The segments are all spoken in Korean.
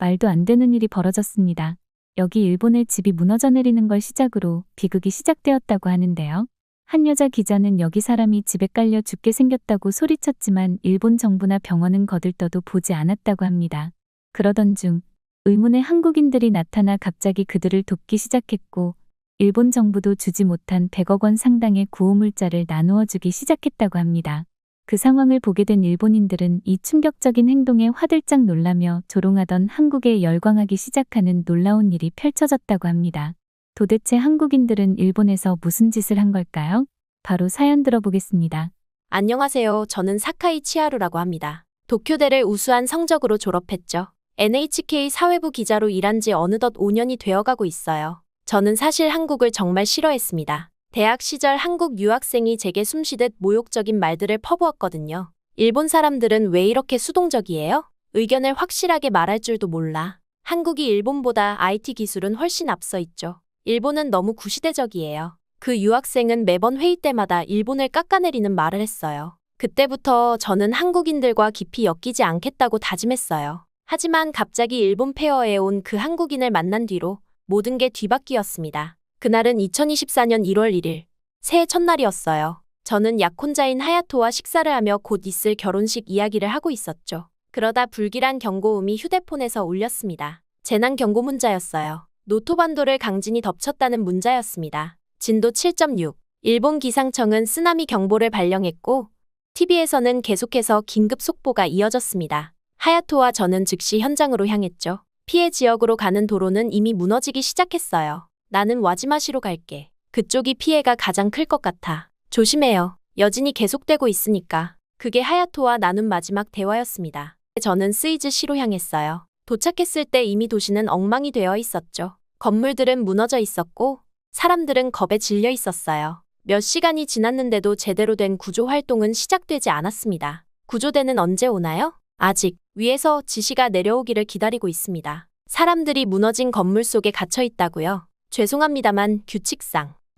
말도 안 되는 일이 벌어졌습니다. 여기 일본의 집이 무너져 내리는 걸 시작으로 비극이 시작되었다고 하는데요. 한 여자 기자는 여기 사람이 집에 깔려 죽게 생겼다고 소리쳤지만 일본 정부나 병원은 거들떠도 보지 않았다고 합니다. 그러던 중 의문의 한국인들이 나타나 갑자기 그들을 돕기 시작했고 일본 정부도 주지 못한 100억 원 상당의 구호물자를 나누어 주기 시작했다고 합니다. 그 상황을 보게 된 일본인들은 이 충격적인 행동에 화들짝 놀라며 조롱하던 한국에 열광하기 시작하는 놀라운 일이 펼쳐졌다고 합니다. 도대체 한국인들은 일본에서 무슨 짓을 한 걸까요? 바로 사연 들어보겠습니다. 안녕하세요. 저는 사카이 치하루라고 합니다. 도쿄대를 우수한 성적으로 졸업했죠. NHK 사회부 기자로 일한 지 어느덧 5년이 되어가고 있어요. 저는 사실 한국을 정말 싫어했습니다. 대학 시절 한국 유학생이 제게 숨쉬듯 모욕적인 말들을 퍼부었거든요. 일본 사람들은 왜 이렇게 수동적이에요? 의견을 확실하게 말할 줄도 몰라. 한국이 일본보다 IT 기술은 훨씬 앞서 있죠. 일본은 너무 구시대적이에요. 그 유학생은 매번 회의 때마다 일본을 깎아내리는 말을 했어요. 그때부터 저는 한국인들과 깊이 엮이지 않겠다고 다짐했어요. 하지만 갑자기 일본 페어에 온 그 한국인을 만난 뒤로 모든 게 뒤바뀌었습니다. 그날은 2024년 1월 1일, 새해 첫날이었어요. 저는 약혼자인 하야토와 식사를 하며 곧 있을 결혼식 이야기를 하고 있었죠. 그러다 불길한 경고음이 휴대폰에서 울렸습니다. 재난 경고 문자였어요. 노토반도를 강진이 덮쳤다는 문자였습니다. 진도 7.6. 일본 기상청은 쓰나미 경보를 발령했고 TV에서는 계속해서 긴급 속보가 이어졌습니다. 하야토와 저는 즉시 현장으로 향했죠. 피해 지역으로 가는 도로는 이미 무너지기 시작했어요. 나는 와지마시로 갈게. 그쪽이 피해가 가장 클 것 같아. 조심해요. 여진이 계속되고 있으니까. 그게 하야토와 나눈 마지막 대화였습니다. 저는 스이즈시로 향했어요. 도착했을 때 이미 도시는 엉망이 되어 있었죠. 건물들은 무너져 있었고 사람들은 겁에 질려 있었어요. 몇 시간이 지났는데도 제대로 된 구조 활동은 시작되지 않았습니다. 구조대는 언제 오나요? 아직 위에서 지시가 내려오기를 기다리고 있습니다. 사람들이 무너진 건물 속에 갇혀 있다고요? 죄송합니다만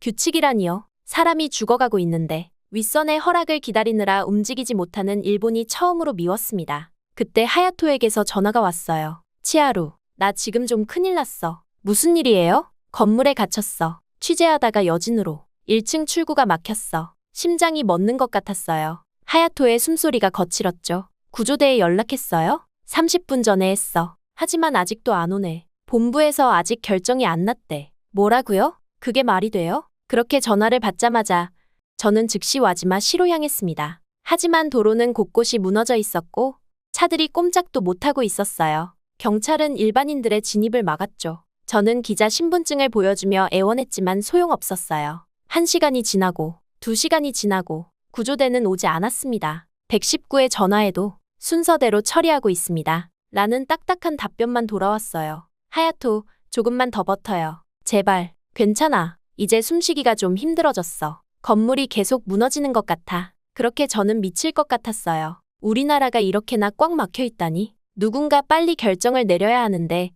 규칙이라니요. 사람이 죽어가고 있는데 윗선의 허락을 기다리느라 움직이지 못하는 일본이 처음으로 미웠습니다. 그때 하야토에게서 전화가 왔어요. 치하루, 나 지금 좀 큰일 났어. 무슨 일이에요? 건물에 갇혔어. 취재하다가 여진으로 1층 출구가 막혔어. 심장이 멎는 것 같았어요. 하야토의 숨소리가 거칠었죠. 구조대에 연락했어요? 30분 전에 했어. 하지만 아직도 안 오네. 본부에서 아직 결정이 안 났대. 뭐라고요? 그게 말이 돼요? 그렇게 전화를 받자마자 저는 즉시 와지마시로 향했습니다. 하지만 도로는 곳곳이 무너져 있었고 차들이 꼼짝도 못하고 있었어요. 경찰은 일반인들의 진입을 막았죠. 저는 기자 신분증을 보여주며 애원했지만 소용없었어요. 1시간이 지나고 2시간이 지나고 구조대는 오지 않았습니다. 119에 전화해도 순서대로 처리하고 있습니다. 라는 딱딱한 답변만 돌아왔어요. 하야토, 조금만 더 버텨요. 제발, 괜찮아. 이제 숨쉬기가 좀 힘들어졌어. 건물이 계속 무너지는 것 같아. 그렇게 저는 미칠 것 같았어요. 우리나라가 이렇게나 꽉 막혀 있다니. 누군가 빨리 결정을 내려야 하는데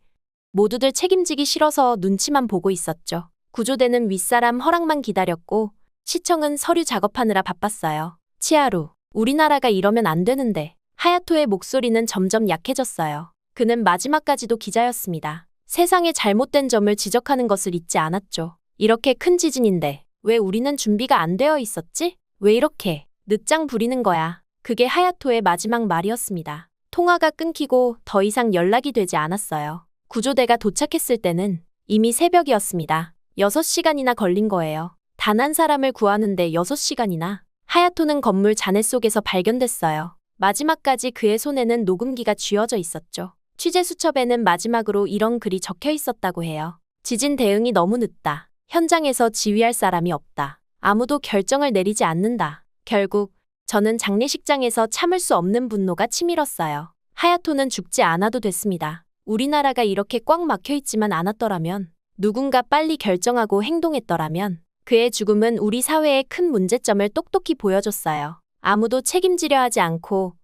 모두들 책임지기 싫어서 눈치만 보고 있었죠. 구조대는 윗사람 허락만 기다렸고 시청은 서류 작업하느라 바빴어요. 치하루, 우리나라가 이러면 안 되는데. 하야토의 목소리는 점점 약해졌어요. 그는 마지막까지도 기자였습니다. 세상의 잘못된 점을 지적하는 것을 잊지 않았죠. 이렇게 큰 지진인데 왜 우리는 준비가 안 되어 있었지? 왜 이렇게 늦장 부리는 거야? 그게 하야토의 마지막 말이었습니다. 통화가 끊기고 더 이상 연락이 되지 않았어요. 구조대가 도착했을 때는 이미 새벽이었습니다. 6시간이나 걸린 거예요. 단 한 사람을 구하는데 6시간이나. 하야토는 건물 잔해 속에서 발견됐어요. 마지막까지 그의 손에는 녹음기가 쥐어져 있었죠. 취재 수첩에는 마지막으로 이런 글이 적혀 있었다고 해요. 지진 대응이 너무 늦다. 현장에서 지휘할 사람이 없다. 아무도 결정을 내리지 않는다. 결국 저는 장례식장에서 참을 수 없는 분노가 치밀었어요. 하야토는 죽지 않아도 됐습니다. 우리나라가 이렇게 꽉 막혀 있지만 않았더라면, 누군가 빨리 결정하고 행동했더라면 그의 죽음은 우리 사회의 큰 문제점을 똑똑히 보여줬어요. 아무도 책임지려 하지 않고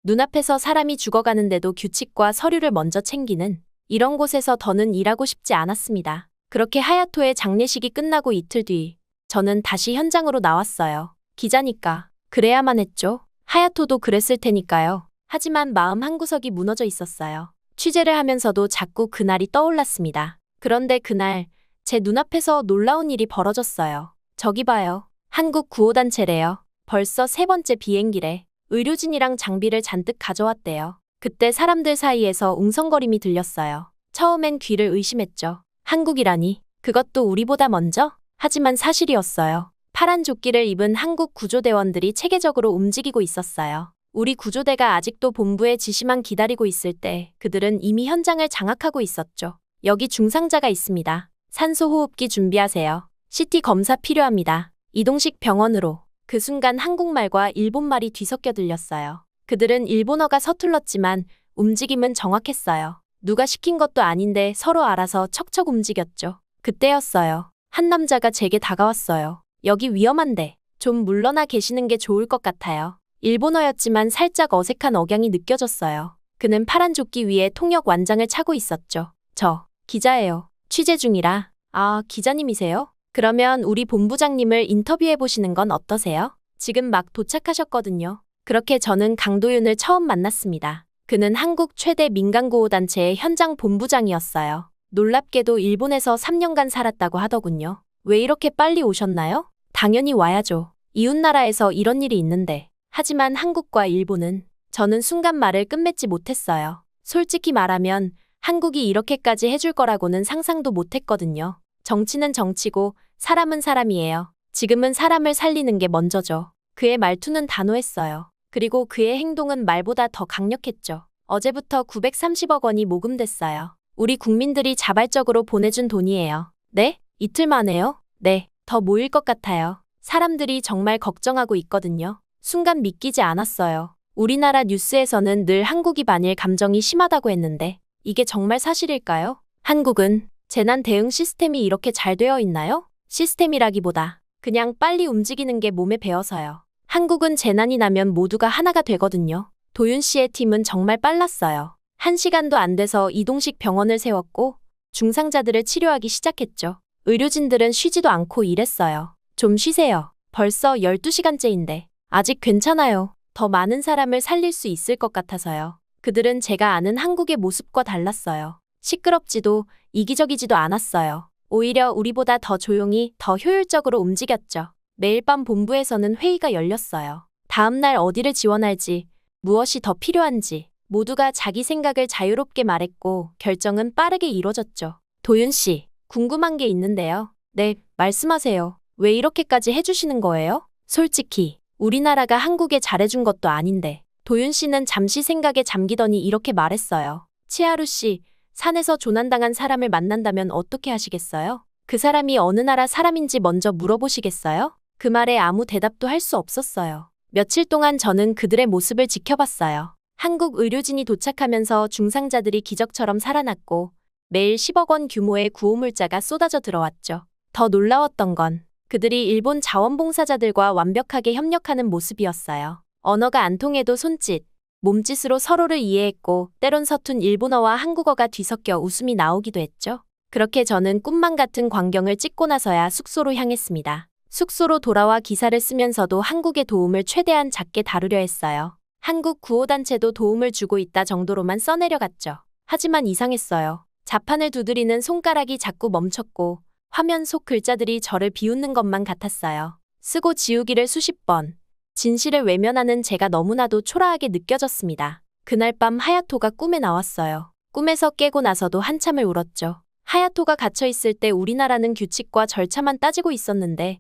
눈앞에서 사람이 죽어가는데도 규칙과 서류를 먼저 챙기는 이런 곳에서 더는 일하고 싶지 않았습니다. 그렇게 하야토의 장례식이 끝나고 이틀 뒤 저는 다시 현장으로 나왔어요. 기자니까 그래야만 했죠. 하야토도 그랬을 테니까요. 하지만 마음 한구석이 무너져 있었어요. 취재를 하면서도 자꾸 그날이 떠올랐습니다. 그런데 그날 제 눈앞에서 놀라운 일이 벌어졌어요. 저기 봐요. 한국 구호단체래요. 벌써 3번째 비행기래. 의료진이랑 장비를 잔뜩 가져왔대요. 그때 사람들 사이에서 웅성거림이 들렸어요. 처음엔 귀를 의심했죠. 한국이라니. 그것도 우리보다 먼저? 하지만 사실이었어요. 파란 조끼를 입은 한국 구조대원들이 체계적으로 움직이고 있었어요. 우리 구조대가 아직도 본부의 지시만 기다리고 있을 때 그들은 이미 현장을 장악하고 있었죠. 여기 중상자가 있습니다. 산소호흡기 준비하세요. CT 검사 필요합니다. 이동식 병원으로. 그 순간 한국말과 일본말이 뒤섞여 들렸어요. 그들은 일본어가 서툴렀지만 움직임은 정확했어요. 누가 시킨 것도 아닌데 서로 알아서 척척 움직였죠. 그때였어요. 한 남자가 제게 다가왔어요. 여기 위험한데 좀 물러나 계시는 게 좋을 것 같아요. 일본어였지만 살짝 어색한 억양이 느껴졌어요. 그는 파란 조끼 위에 통역 완장을 차고 있었죠. 저 기자예요. 취재 중이라. 아, 기자님이세요? 그러면 우리 본부장님을 인터뷰해 보시는 건 어떠세요? 지금 막 도착하셨거든요. 그렇게 저는 강도윤을 처음 만났습니다. 그는 한국 최대 민간구호단체의 현장 본부장이었어요. 놀랍게도 일본에서 3년간 살았다고 하더군요. 왜 이렇게 빨리 오셨나요? 당연히 와야죠. 이웃나라에서 이런 일이 있는데. 하지만 한국과 일본은 저는 순간 말을 끝맺지 못했어요. 솔직히 말하면 한국이 이렇게까지 해줄 거라고는 상상도 못했거든요. 정치는 정치고 사람은 사람이에요. 지금은 사람을 살리는 게 먼저죠. 그의 말투는 단호했어요. 그리고 그의 행동은 말보다 더 강력했죠. 어제부터 930억 원이 모금됐어요. 우리 국민들이 자발적으로 보내준 돈이에요. 네? 이틀 만에요? 네, 더 모일 것 같아요. 사람들이 정말 걱정하고 있거든요. 순간 믿기지 않았어요. 우리나라 뉴스에서는 늘 한국이 반일 감정이 심하다고 했는데 이게 정말 사실일까요? 한국은 재난 대응 시스템이 이렇게 잘 되어 있나요? 시스템이라기보다 그냥 빨리 움직이는 게 몸에 배어서요. 한국은 재난이 나면 모두가 하나가 되거든요. 도윤 씨의 팀은 정말 빨랐어요. 1시간도 안 돼서 이동식 병원을 세웠고 중상자들을 치료하기 시작했죠. 의료진들은 쉬지도 않고 일했어요. 좀 쉬세요. 벌써 12시간째인데 아직 괜찮아요. 더 많은 사람을 살릴 수 있을 것 같아서요. 그들은 제가 아는 한국의 모습과 달랐어요. 시끄럽지도 이기적이지도 않았어요. 오히려 우리보다 더 조용히, 더 효율적으로 움직였죠. 매일 밤 본부에서는 회의가 열렸어요. 다음 날 어디를 지원할지, 무엇이 더 필요한지 모두가 자기 생각을 자유롭게 말했고 결정은 빠르게 이루어졌죠. 도윤 씨, 궁금한 게 있는데요. 네, 말씀하세요. 왜 이렇게까지 해주시는 거예요? 솔직히 우리나라가 한국에 잘해준 것도 아닌데. 도윤 씨는 잠시 생각에 잠기더니 이렇게 말했어요. 치하루 씨, 산에서 조난당한 사람을 만난다면 어떻게 하시겠어요? 그 사람이 어느 나라 사람인지 먼저 물어보시겠어요? 그 말에 아무 대답도 할 수 없었어요. 며칠 동안 저는 그들의 모습을 지켜봤어요. 한국 의료진이 도착하면서 중상자들이 기적처럼 살아났고 매일 10억 원 규모의 구호물자가 쏟아져 들어왔죠. 더 놀라웠던 건 그들이 일본 자원봉사자들과 완벽하게 협력하는 모습이었어요. 언어가 안 통해도 손짓, 몸짓으로 서로를 이해했고 때론 서툰 일본어와 한국어가 뒤섞여 웃음이 나오기도 했죠. 그렇게 저는 꿈만 같은 광경을 찍고 나서야 숙소로 향했습니다. 숙소로 돌아와 기사를 쓰면서도 한국의 도움을 최대한 작게 다루려 했어요. 한국 구호단체도 도움을 주고 있다 정도로만 써내려갔죠. 하지만 이상했어요. 자판을 두드리는 손가락이 자꾸 멈췄고 화면 속 글자들이 저를 비웃는 것만 같았어요. 쓰고 지우기를 수십 번. 진실을 외면하는 제가 너무나도 초라하게 느껴졌습니다. 그날 밤 하야토가 꿈에 나왔어요. 꿈에서 깨고 나서도 한참을 울었죠. 하야토가 갇혀있을 때 우리나라는 규칙과 절차만 따지고 있었는데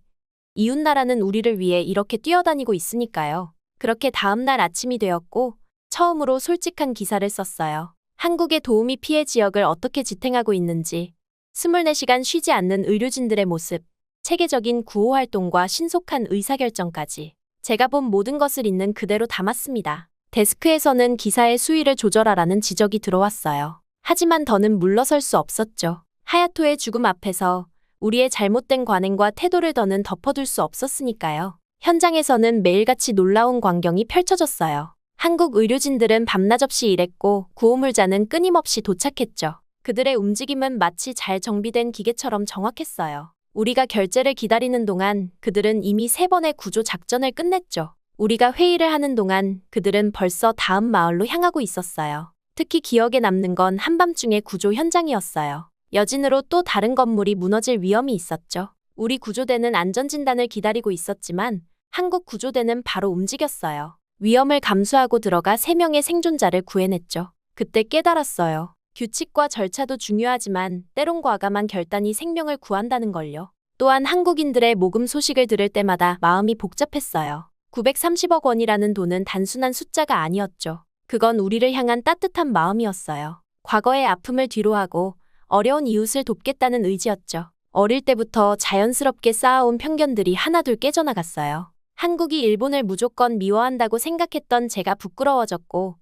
이웃나라는 우리를 위해 이렇게 뛰어다니고 있으니까요. 그렇게 다음날 아침이 되었고 처음으로 솔직한 기사를 썼어요. 한국의 도우미 피해 지역을 어떻게 지탱하고 있는지, 24시간 쉬지 않는 의료진들의 모습, 체계적인 구호 활동과 신속한 의사결정까지 제가 본 모든 것을 있는 그대로 담았습니다. 데스크에서는 기사의 수위를 조절하라는 지적이 들어왔어요. 하지만 더는 물러설 수 없었죠. 하야토의 죽음 앞에서 우리의 잘못된 관행과 태도를 더는 덮어둘 수 없었으니까요. 현장에서는 매일같이 놀라운 광경이 펼쳐졌어요. 한국 의료진들은 밤낮없이 일했고 구호물자는 끊임없이 도착했죠. 그들의 움직임은 마치 잘 정비된 기계처럼 정확했어요. 우리가 결제를 기다리는 동안 그들은 이미 3번의 구조 작전을 끝냈죠. 우리가 회의를 하는 동안 그들은 벌써 다음 마을로 향하고 있었어요. 특히 기억에 남는 건 한밤중의 구조 현장이었어요. 여진으로 또 다른 건물이 무너질 위험이 있었죠. 우리 구조대는 안전진단을 기다리고 있었지만 한국 구조대는 바로 움직였어요. 위험을 감수하고 들어가 3명의 생존자를 구해냈죠. 그때 깨달았어요. 규칙과 절차도 중요하지만 때론 과감한 결단이 생명을 구한다는 걸요. 또한 한국인들의 모금 소식을 들을 때마다 마음이 복잡했어요. 930억 원이라는 돈은 단순한 숫자가 아니었죠. 그건 우리를 향한 따뜻한 마음이었어요. 과거의 아픔을 뒤로하고 어려운 이웃을 돕겠다는 의지였죠. 어릴 때부터 자연스럽게 쌓아온 편견들이 하나둘 깨져나갔어요. 한국이 일본을 무조건 미워한다고 생각했던 제가 부끄러워졌고,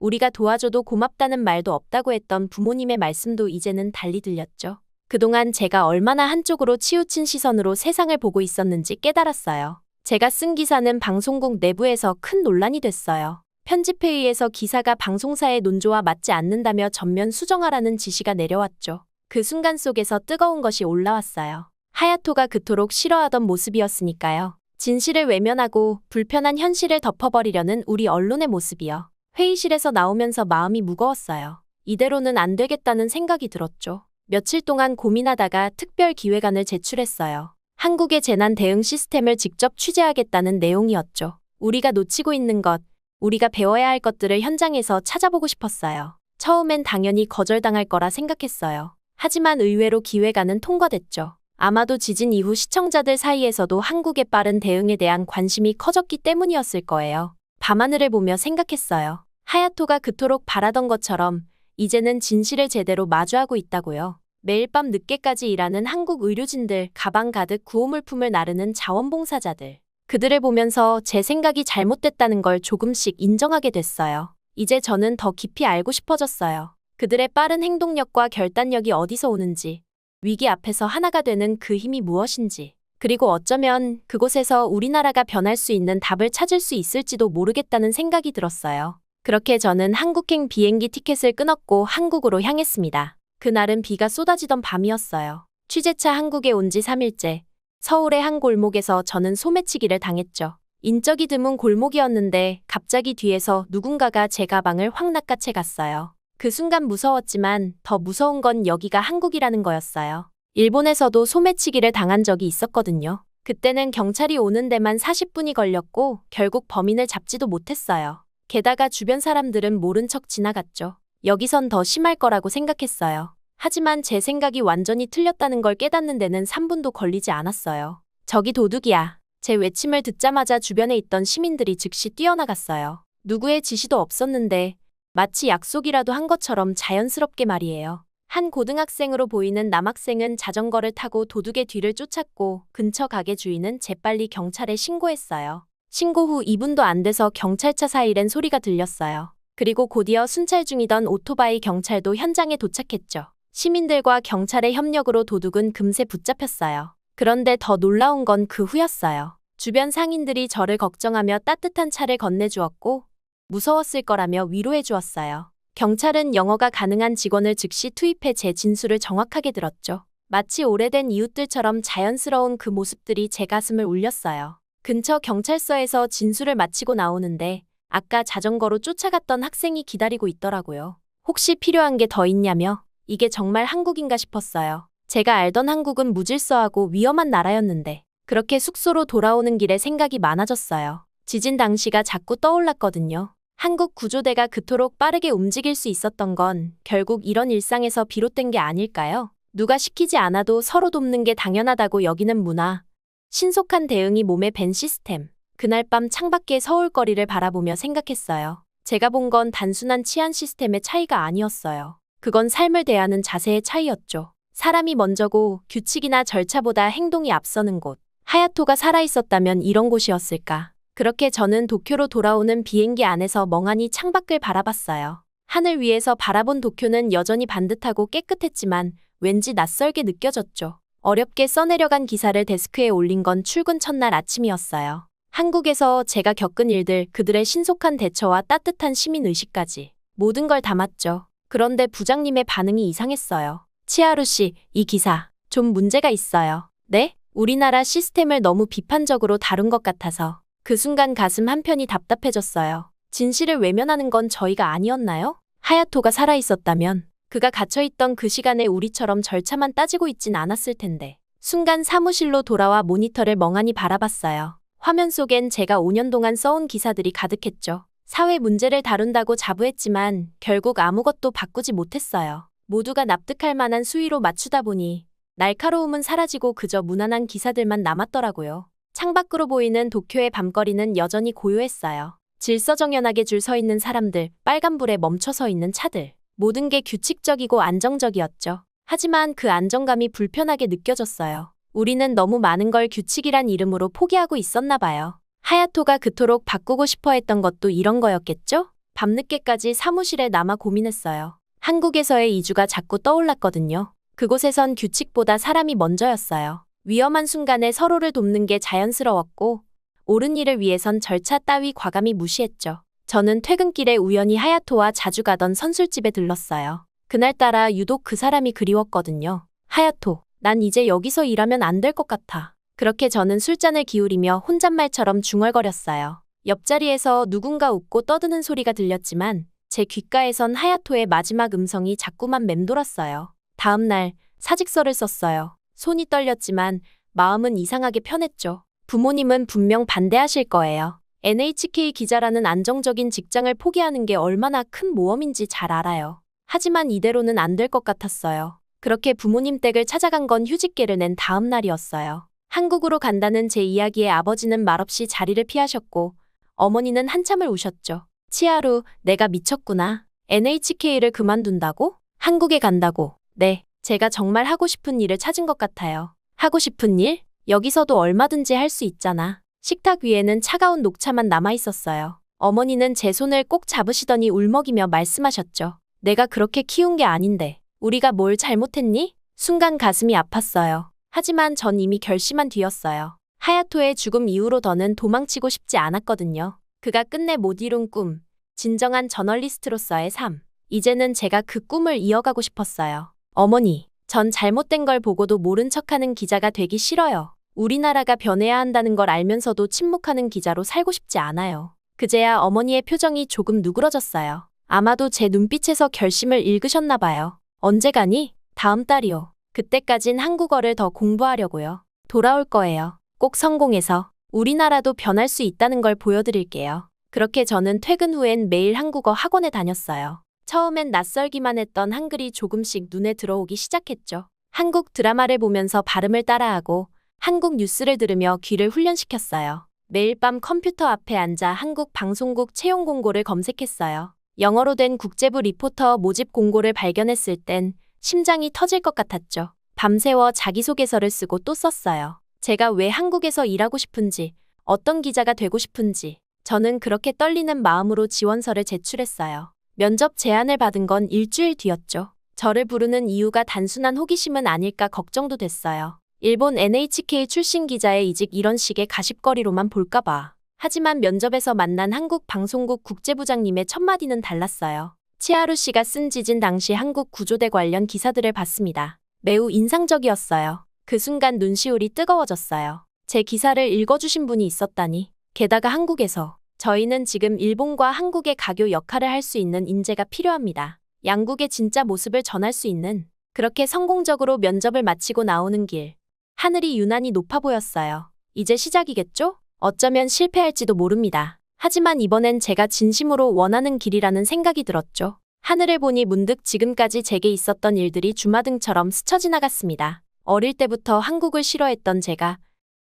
우리가 도와줘도 고맙다는 말도 없다고 했던 부모님의 말씀도 이제는 달리 들렸죠. 그동안 제가 얼마나 한쪽으로 치우친 시선으로 세상을 보고 있었는지 깨달았어요. 제가 쓴 기사는 방송국 내부에서 큰 논란이 됐어요. 편집회의에서 기사가 방송사의 논조와 맞지 않는다며 전면 수정하라는 지시가 내려왔죠. 그 순간 속에서 뜨거운 것이 올라왔어요. 하야토가 그토록 싫어하던 모습이었으니까요. 진실을 외면하고 불편한 현실을 덮어버리려는 우리 언론의 모습이요. 회의실에서 나오면서 마음이 무거웠어요. 이대로는 안 되겠다는 생각이 들었죠. 며칠 동안 고민하다가 특별 기획안을 제출했어요. 한국의 재난 대응 시스템을 직접 취재하겠다는 내용이었죠. 우리가 놓치고 있는 것, 우리가 배워야 할 것들을 현장에서 찾아보고 싶었어요. 처음엔 당연히 거절당할 거라 생각했어요. 하지만 의외로 기획안은 통과됐죠. 아마도 지진 이후 시청자들 사이에서도 한국의 빠른 대응에 대한 관심이 커졌기 때문이었을 거예요. 밤하늘을 보며 생각했어요. 하야토가 그토록 바라던 것처럼 이제는 진실을 제대로 마주하고 있다고요. 매일 밤 늦게까지 일하는 한국 의료진들, 가방 가득 구호물품을 나르는 자원봉사자들. 그들을 보면서 제 생각이 잘못됐다는 걸 조금씩 인정하게 됐어요. 이제 저는 더 깊이 알고 싶어졌어요. 그들의 빠른 행동력과 결단력이 어디서 오는지, 위기 앞에서 하나가 되는 그 힘이 무엇인지, 그리고 어쩌면 그곳에서 우리나라가 변할 수 있는 답을 찾을 수 있을지도 모르겠다는 생각이 들었어요. 그렇게 저는 한국행 비행기 티켓을 끊었고 한국으로 향했습니다. 그날은 비가 쏟아지던 밤이었어요. 취재차 한국에 온 지 3일째. 서울의 한 골목에서 저는 소매치기를 당했죠. 인적이 드문 골목이었는데 갑자기 뒤에서 누군가가 제 가방을 확 낚아채 갔어요. 그 순간 무서웠지만 더 무서운 건 여기가 한국이라는 거였어요. 일본에서도 소매치기를 당한 적이 있었거든요. 그때는 경찰이 오는 데만 40분이 걸렸고 결국 범인을 잡지도 못했어요. 게다가 주변 사람들은 모른 척 지나갔죠. 여기선 더 심할 거라고 생각했어요. 하지만 제 생각이 완전히 틀렸다는 걸 깨닫는 데는 3분도 걸리지 않았어요. 저기 도둑이야. 제 외침을 듣자마자 주변에 있던 시민들이 즉시 뛰어나갔어요. 누구의 지시도 없었는데 마치 약속이라도 한 것처럼 자연스럽게 말이에요. 한 고등학생으로 보이는 남학생은 자전거를 타고 도둑의 뒤를 쫓았고 근처 가게 주인은 재빨리 경찰에 신고했어요. 신고 후 2분도 안 돼서 경찰차 사이렌 소리가 들렸어요. 그리고 곧이어 순찰 중이던 오토바이 경찰도 현장에 도착했죠. 시민들과 경찰의 협력으로 도둑은 금세 붙잡혔어요. 그런데 더 놀라운 건 그 후였어요. 주변 상인들이 저를 걱정하며 따뜻한 차를 건네주었고 무서웠을 거라며 위로해 주었어요. 경찰은 영어가 가능한 직원을 즉시 투입해 제 진술을 정확하게 들었죠. 마치 오래된 이웃들처럼 자연스러운 그 모습들이 제 가슴을 울렸어요. 근처 경찰서에서 진술을 마치고 나오는데 아까 자전거로 쫓아갔던 학생이 기다리고 있더라고요. 혹시 필요한 게 더 있냐며? 이게 정말 한국인가 싶었어요. 제가 알던 한국은 무질서하고 위험한 나라였는데 그렇게 숙소로 돌아오는 길에 생각이 많아졌어요. 지진 당시가 자꾸 떠올랐거든요. 한국 구조대가 그토록 빠르게 움직일 수 있었던 건 결국 이런 일상에서 비롯된 게 아닐까요? 누가 시키지 않아도 서로 돕는 게 당연하다고 여기는 문화. 신속한 대응이 몸에 밴 시스템. 그날 밤 창밖의 서울거리를 바라보며 생각했어요. 제가 본 건 단순한 치안 시스템의 차이가 아니었어요. 그건 삶을 대하는 자세의 차이였죠. 사람이 먼저고 규칙이나 절차보다 행동이 앞서는 곳. 하야토가 살아있었다면 이런 곳이었을까? 그렇게 저는 도쿄로 돌아오는 비행기 안에서 멍하니 창밖을 바라봤어요. 하늘 위에서 바라본 도쿄는 여전히 반듯하고 깨끗했지만 왠지 낯설게 느껴졌죠. 어렵게 써내려간 기사를 데스크에 올린 건 출근 첫날 아침이었어요. 한국에서 제가 겪은 일들, 그들의 신속한 대처와 따뜻한 시민의식까지 모든 걸 담았죠. 그런데 부장님의 반응이 이상했어요. 치하루 씨, 이 기사 좀 문제가 있어요. 네? 우리나라 시스템을 너무 비판적으로 다룬 것 같아서. 그 순간 가슴 한편이 답답해졌어요. 진실을 외면하는 건 저희가 아니었나요? 하야토가 살아있었다면 그가 갇혀있던 그 시간에 우리처럼 절차만 따지고 있진 않았을 텐데. 순간 사무실로 돌아와 모니터를 멍하니 바라봤어요. 화면 속엔 제가 5년 동안 써온 기사들이 가득했죠. 사회 문제를 다룬다고 자부했지만 결국 아무것도 바꾸지 못했어요. 모두가 납득할 만한 수위로 맞추다 보니 날카로움은 사라지고 그저 무난한 기사들만 남았더라고요. 창밖으로 보이는 도쿄의 밤거리는 여전히 고요했어요. 질서정연하게 줄 서 있는 사람들, 빨간불에 멈춰 서 있는 차들. 모든 게 규칙적이고 안정적이었죠. 하지만 그 안정감이 불편하게 느껴졌어요. 우리는 너무 많은 걸 규칙이란 이름으로 포기하고 있었나 봐요. 하야토가 그토록 바꾸고 싶어 했던 것도 이런 거였겠죠? 밤늦게까지 사무실에 남아 고민했어요. 한국에서의 이주가 자꾸 떠올랐거든요. 그곳에선 규칙보다 사람이 먼저였어요. 위험한 순간에 서로를 돕는 게 자연스러웠고 옳은 일을 위해선 절차 따위 과감히 무시했죠. 저는 퇴근길에 우연히 하야토와 자주 가던 선술집에 들렀어요. 그날따라 유독 그 사람이 그리웠거든요. 하야토, 난 이제 여기서 일하면 안 될 것 같아. 그렇게 저는 술잔을 기울이며 혼잣말처럼 중얼거렸어요. 옆자리에서 누군가 웃고 떠드는 소리가 들렸지만 제 귓가에선 하야토의 마지막 음성이 자꾸만 맴돌았어요. 다음 날 사직서를 썼어요. 손이 떨렸지만 마음은 이상하게 편했죠. 부모님은 분명 반대하실 거예요. NHK 기자라는 안정적인 직장을 포기하는 게 얼마나 큰 모험인지 잘 알아요. 하지만 이대로는 안 될 것 같았어요. 그렇게 부모님 댁을 찾아간 건 휴직계를 낸 다음 날이었어요. 한국으로 간다는 제 이야기에 아버지는 말없이 자리를 피하셨고 어머니는 한참을 우셨죠. 치하루, 내가 미쳤구나. NHK를 그만둔다고? 한국에 간다고. 네, 제가 정말 하고 싶은 일을 찾은 것 같아요. 하고 싶은 일? 여기서도 얼마든지 할 수 있잖아. 식탁 위에는 차가운 녹차만 남아 있었어요. 어머니는 제 손을 꼭 잡으시더니 울먹이며 말씀하셨죠. 내가 그렇게 키운 게 아닌데 우리가 뭘 잘못했니? 순간 가슴이 아팠어요. 하지만 전 이미 결심한 뒤였어요. 하야토의 죽음 이후로 더는 도망치고 싶지 않았거든요. 그가 끝내 못 이룬 꿈, 진정한 저널리스트로서의 삶. 이제는 제가 그 꿈을 이어가고 싶었어요. 어머니, 전 잘못된 걸 보고도 모른 척하는 기자가 되기 싫어요. 우리나라가 변해야 한다는 걸 알면서도 침묵하는 기자로 살고 싶지 않아요. 그제야 어머니의 표정이 조금 누그러졌어요. 아마도 제 눈빛에서 결심을 읽으셨나 봐요. 언제 가니? 다음 달이요. 그때까진 한국어를 더 공부하려고요. 돌아올 거예요. 꼭 성공해서 우리나라도 변할 수 있다는 걸 보여드릴게요. 그렇게 저는 퇴근 후엔 매일 한국어 학원에 다녔어요. 처음엔 낯설기만 했던 한글이 조금씩 눈에 들어오기 시작했죠. 한국 드라마를 보면서 발음을 따라하고 한국 뉴스를 들으며 귀를 훈련시켰어요. 매일 밤 컴퓨터 앞에 앉아 한국 방송국 채용 공고를 검색했어요. 영어로 된 국제부 리포터 모집 공고를 발견했을 땐 심장이 터질 것 같았죠. 밤새워 자기소개서를 쓰고 또 썼어요. 제가 왜 한국에서 일하고 싶은지, 어떤 기자가 되고 싶은지, 저는 그렇게 떨리는 마음으로 지원서를 제출했어요. 면접 제안을 받은 건 일주일 뒤였죠. 저를 부르는 이유가 단순한 호기심은 아닐까 걱정도 됐어요. 일본 NHK 출신 기자의 이직 이런 식의 가십거리로만 볼까봐. 하지만 면접에서 만난 한국 방송국 국제부장님의 첫마디는 달랐어요. 치하루 씨가 쓴 지진 당시 한국 구조대 관련 기사들을 봤습니다. 매우 인상적이었어요. 그 순간 눈시울이 뜨거워졌어요. 제 기사를 읽어주신 분이 있었다니. 게다가 한국에서 저희는 지금 일본과 한국의 가교 역할을 할 수 있는 인재가 필요합니다. 양국의 진짜 모습을 전할 수 있는. 그렇게 성공적으로 면접을 마치고 나오는 길. 하늘이 유난히 높아 보였어요. 이제 시작이겠죠? 어쩌면 실패할지도 모릅니다. 하지만 이번엔 제가 진심으로 원하는 길이라는 생각이 들었죠. 하늘을 보니 문득 지금까지 제게 있었던 일들이 주마등처럼 스쳐 지나갔습니다. 어릴 때부터 한국을 싫어했던 제가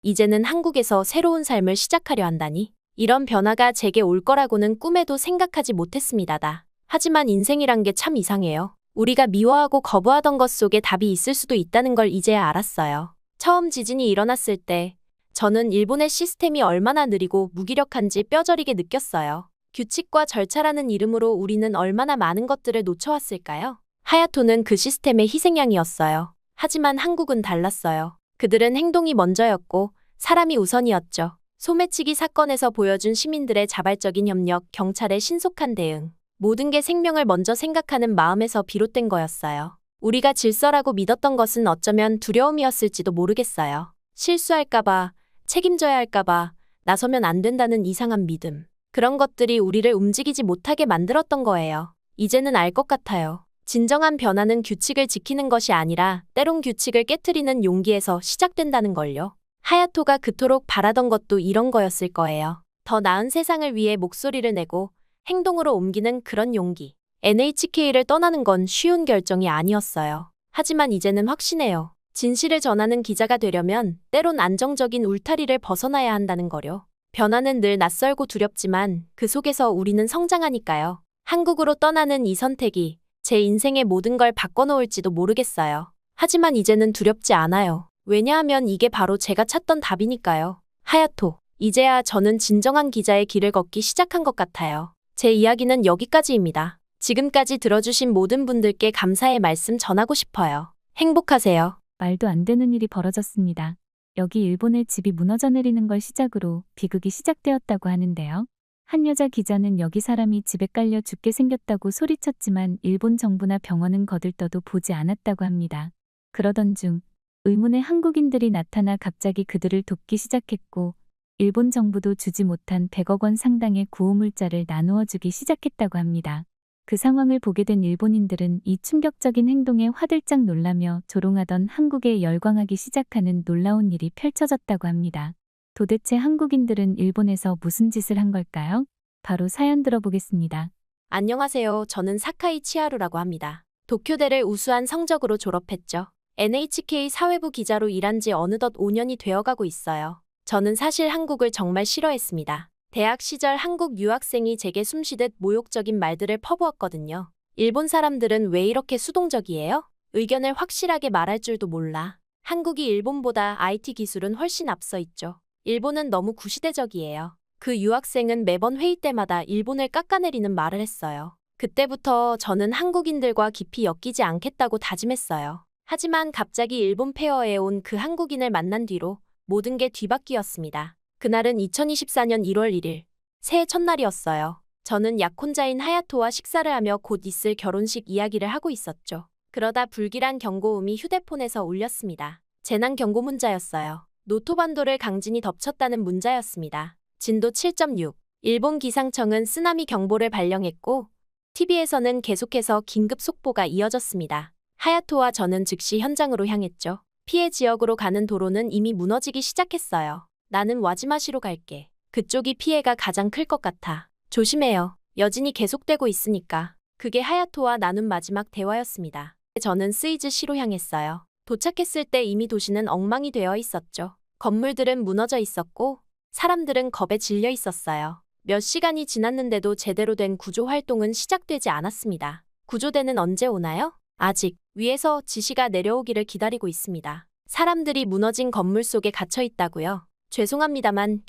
이제는 한국에서 새로운 삶을 시작하려 한다니. 이런 변화가 제게 올 거라고는 꿈에도 생각하지 못했습니다. 하지만 인생이란 게 참 이상해요. 우리가 미워하고 거부하던 것 속에 답이 있을 수도 있다는 걸 이제야 알았어요. 처음 지진이 일어났을 때 저는 일본의 시스템이 얼마나 느리고 무기력한지 뼈저리게 느꼈어요. 규칙과 절차라는 이름으로 우리는 얼마나 많은 것들을 놓쳐왔을까요? 하야토는 그 시스템의 희생양이었어요. 하지만 한국은 달랐어요. 그들은 행동이 먼저였고 사람이 우선이었죠. 소매치기 사건에서 보여준 시민들의 자발적인 협력, 경찰의 신속한 대응. 모든 게 생명을 먼저 생각하는 마음에서 비롯된 거였어요. 우리가 질서라고 믿었던 것은 어쩌면 두려움이었을지도 모르겠어요. 실수할까봐, 책임져야 할까봐, 나서면 안 된다는 이상한 믿음. 그런 것들이 우리를 움직이지 못하게 만들었던 거예요. 이제는 알 것 같아요. 진정한 변화는 규칙을 지키는 것이 아니라 때론 규칙을 깨트리는 용기에서 시작된다는 걸요. 하야토가 그토록 바라던 것도 이런 거였을 거예요. 더 나은 세상을 위해 목소리를 내고 행동으로 옮기는 그런 용기. NHK를 떠나는 건 쉬운 결정이 아니었어요. 하지만 이제는 확신해요. 진실을 전하는 기자가 되려면 때론 안정적인 울타리를 벗어나야 한다는 거요. 변화는 늘 낯설고 두렵지만 그 속에서 우리는 성장하니까요. 한국으로 떠나는 이 선택이 제 인생의 모든 걸 바꿔놓을지도 모르겠어요. 하지만 이제는 두렵지 않아요. 왜냐하면 이게 바로 제가 찾던 답이니까요. 하야토, 이제야 저는 진정한 기자의 길을 걷기 시작한 것 같아요. 제 이야기는 여기까지입니다. 지금까지 들어주신 모든 분들께 감사의 말씀 전하고 싶어요. 행복하세요. 말도 안 되는 일이 벌어졌습니다. 여기 일본의 집이 무너져 내리는 걸 시작으로 비극이 시작되었다고 하는데요. 한 여자 기자는 여기 사람이 집에 깔려 죽게 생겼다고 소리쳤지만 일본 정부나 병원은 거들떠도 보지 않았다고 합니다. 그러던 중 의문의 한국인들이 나타나 갑자기 그들을 돕기 시작했고 일본 정부도 주지 못한 100억 원 상당의 구호물자를 나누어 주기 시작했다고 합니다. 그 상황을 보게 된 일본인들은 이 충격적인 행동에 화들짝 놀라며 조롱하던 한국에 열광하기 시작하는 놀라운 일이 펼쳐졌다고 합니다. 도대체 한국인들은 일본에서 무슨 짓을 한 걸까요? 바로 사연 들어보겠습니다. 안녕하세요. 저는 사카이 치하루라고 합니다. 도쿄대를 우수한 성적으로 졸업했죠. NHK 사회부 기자로 일한 지 어느덧 5년이 되어가고 있어요. 저는 사실 한국을 정말 싫어했습니다. 대학 시절 한국 유학생이 제게 숨쉬듯 모욕적인 말들을 퍼부었거든요. 일본 사람들은 왜 이렇게 수동적이에요? 의견을 확실하게 말할 줄도 몰라. 한국이 일본보다 IT 기술은 훨씬 앞서 있죠. 일본은 너무 구시대적이에요. 그 유학생은 매번 회의 때마다 일본을 깎아내리는 말을 했어요. 그때부터 저는 한국인들과 깊이 엮이지 않겠다고 다짐했어요. 하지만 갑자기 일본 페어에 온 그 한국인을 만난 뒤로 모든 게 뒤바뀌었습니다. 그날은 2024년 1월 1일, 새해 첫날이었어요. 저는 약혼자인 하야토와 식사를 하며 곧 있을 결혼식 이야기를 하고 있었죠. 그러다 불길한 경고음이 휴대폰에서 울렸습니다. 재난 경고 문자였어요. 노토반도를 강진이 덮쳤다는 문자였습니다. 진도 7.6. 일본 기상청은 쓰나미 경보를 발령했고 TV에서는 계속해서 긴급 속보가 이어졌습니다. 하야토와 저는 즉시 현장으로 향했죠. 피해 지역으로 가는 도로는 이미 무너지기 시작했어요. 나는 와지마시로 갈게. 그쪽이 피해가 가장 클 것 같아. 조심해요. 여진이 계속되고 있으니까. 그게 하야토와 나눈 마지막 대화였습니다. 저는 스이즈시로 향했어요. 도착했을 때 이미 도시는 엉망이 되어 있었죠. 건물들은 무너져 있었고 사람들은 겁에 질려 있었어요. 몇 시간이 지났는데도 제대로 된 구조 활동은 시작되지 않았습니다. 구조대는 언제 오나요? 아직 위에서 지시가 내려오기를 기다리고 있습니다. 사람들이 무너진 건물 속에 갇혀 있다고요? 죄송합니다만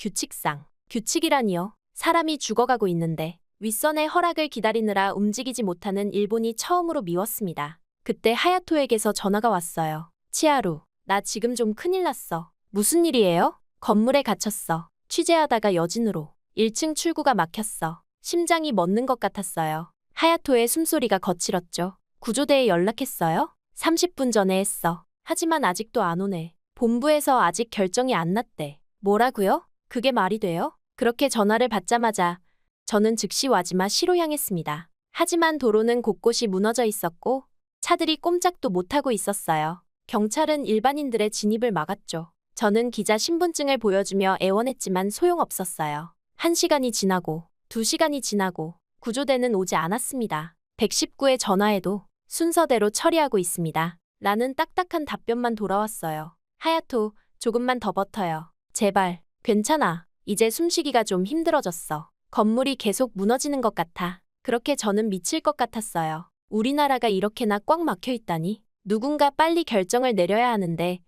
규칙이라니요. 사람이 죽어가고 있는데 윗선의 허락을 기다리느라 움직이지 못하는 일본이 처음으로 미웠습니다. 그때 하야토에게서 전화가 왔어요. 치하루, 나 지금 좀 큰일 났어. 무슨 일이에요? 건물에 갇혔어. 취재하다가 여진으로 1층 출구가 막혔어. 심장이 멎는 것 같았어요. 하야토의 숨소리가 거칠었죠. 구조대에 연락했어요? 30분 전에 했어. 하지만 아직도 안 오네. 본부에서 아직 결정이 안 났대. 뭐라고요? 그게 말이 돼요? 그렇게 전화를 받자마자 저는 즉시 와지마시로 향했습니다. 하지만 도로는 곳곳이 무너져 있었고 차들이 꼼짝도 못하고 있었어요. 경찰은 일반인들의 진입을 막았죠. 저는 기자 신분증을 보여주며 애원했지만 소용없었어요. 1시간이 지나고 2시간이 지나고 구조대는 오지 않았습니다. 119에 전화해도 순서대로 처리하고 있습니다. 라는 딱딱한 답변만 돌아왔어요. 하야토, 조금만 더 버텨요. 제발, 괜찮아. 이제 숨쉬기가 좀 힘들어졌어. 건물이 계속 무너지는 것 같아. 그렇게 저는 미칠 것 같았어요. 우리나라가 이렇게나 꽉 막혀 있다니. 누군가 빨리 결정을 내려야 하는데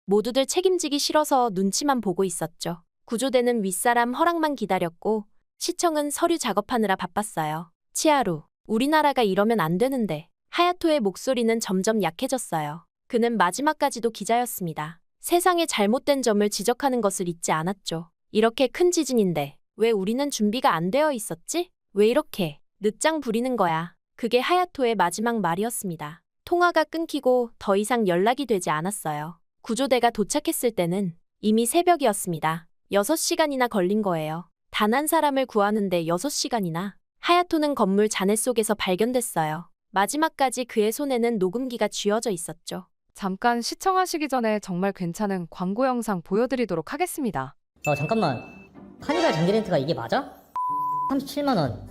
모두들 책임지기 싫어서 눈치만 보고 있었죠. 구조대는 윗사람 허락만 기다렸고 시청은 서류 작업하느라 바빴어요. 치하루, 우리나라가 이러면 안 되는데. 하야토의 목소리는 점점 약해졌어요. 그는 마지막까지도 기자였습니다. 세상의 잘못된 점을 지적하는 것을 잊지 않았죠. 이렇게 큰 지진인데 왜 우리는 준비가 안 되어 있었지? 왜 이렇게 늦장 부리는 거야? 그게 하야토의 마지막 말이었습니다. 통화가 끊기고 더 이상 연락이 되지 않았어요. 구조대가 도착했을 때는 이미 새벽이었습니다. 6시간이나 걸린 거예요. 단 한 사람을 구하는데 6시간이나. 하야토는 건물 잔해 속에서 발견됐어요. 마지막까지 그의 손에는 녹음기가 쥐어져 있었죠. 잠깐 시청하시기 전에 정말 괜찮은 광고 영상 보여드리도록 하겠습니다. 잠깐만. 카니발 장기 렌트가 이게 맞아? 37만원.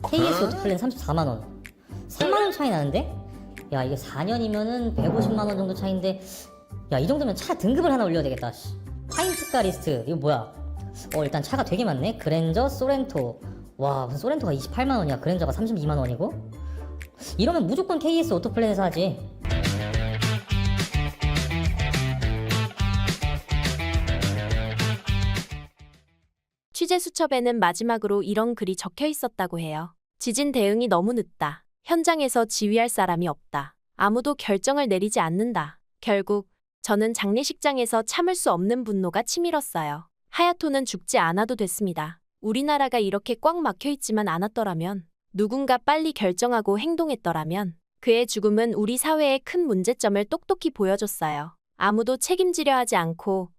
KS 오토플랜 34만원. 3만원 차이 나는데? 야, 이게 4년이면은 150만원 정도 차이인데, 야, 이 정도면 차 등급을 하나 올려야 되겠다. 하인트카 리스트. 이거 뭐야? 일단 차가 되게 많네. 그랜저, 소렌토. 와, 무슨 소렌토가 28만원이야. 그랜저가 32만원이고? 이러면 무조건 KS 오토플랜에서 하지. 취재 수첩에는 마지막으로 이런 글이 적혀 있었다고 해요. 지진 대응이 너무 늦다. 현장에서 지휘할 사람이 없다. 아무도 결정을 내리지 않는다. 결국 저는 장례식장에서 참을 수 없는 분노가 치밀었어요. 하야토는 죽지 않아도 됐습니다. 우리나라가 이렇게 꽉 막혀 있지만 않았더라면, 누군가 빨리 결정하고 행동했더라면 그의 죽음은 우리 사회의 큰 문제점을 똑똑히 보여줬어요. 아무도 책임지려 하지 않고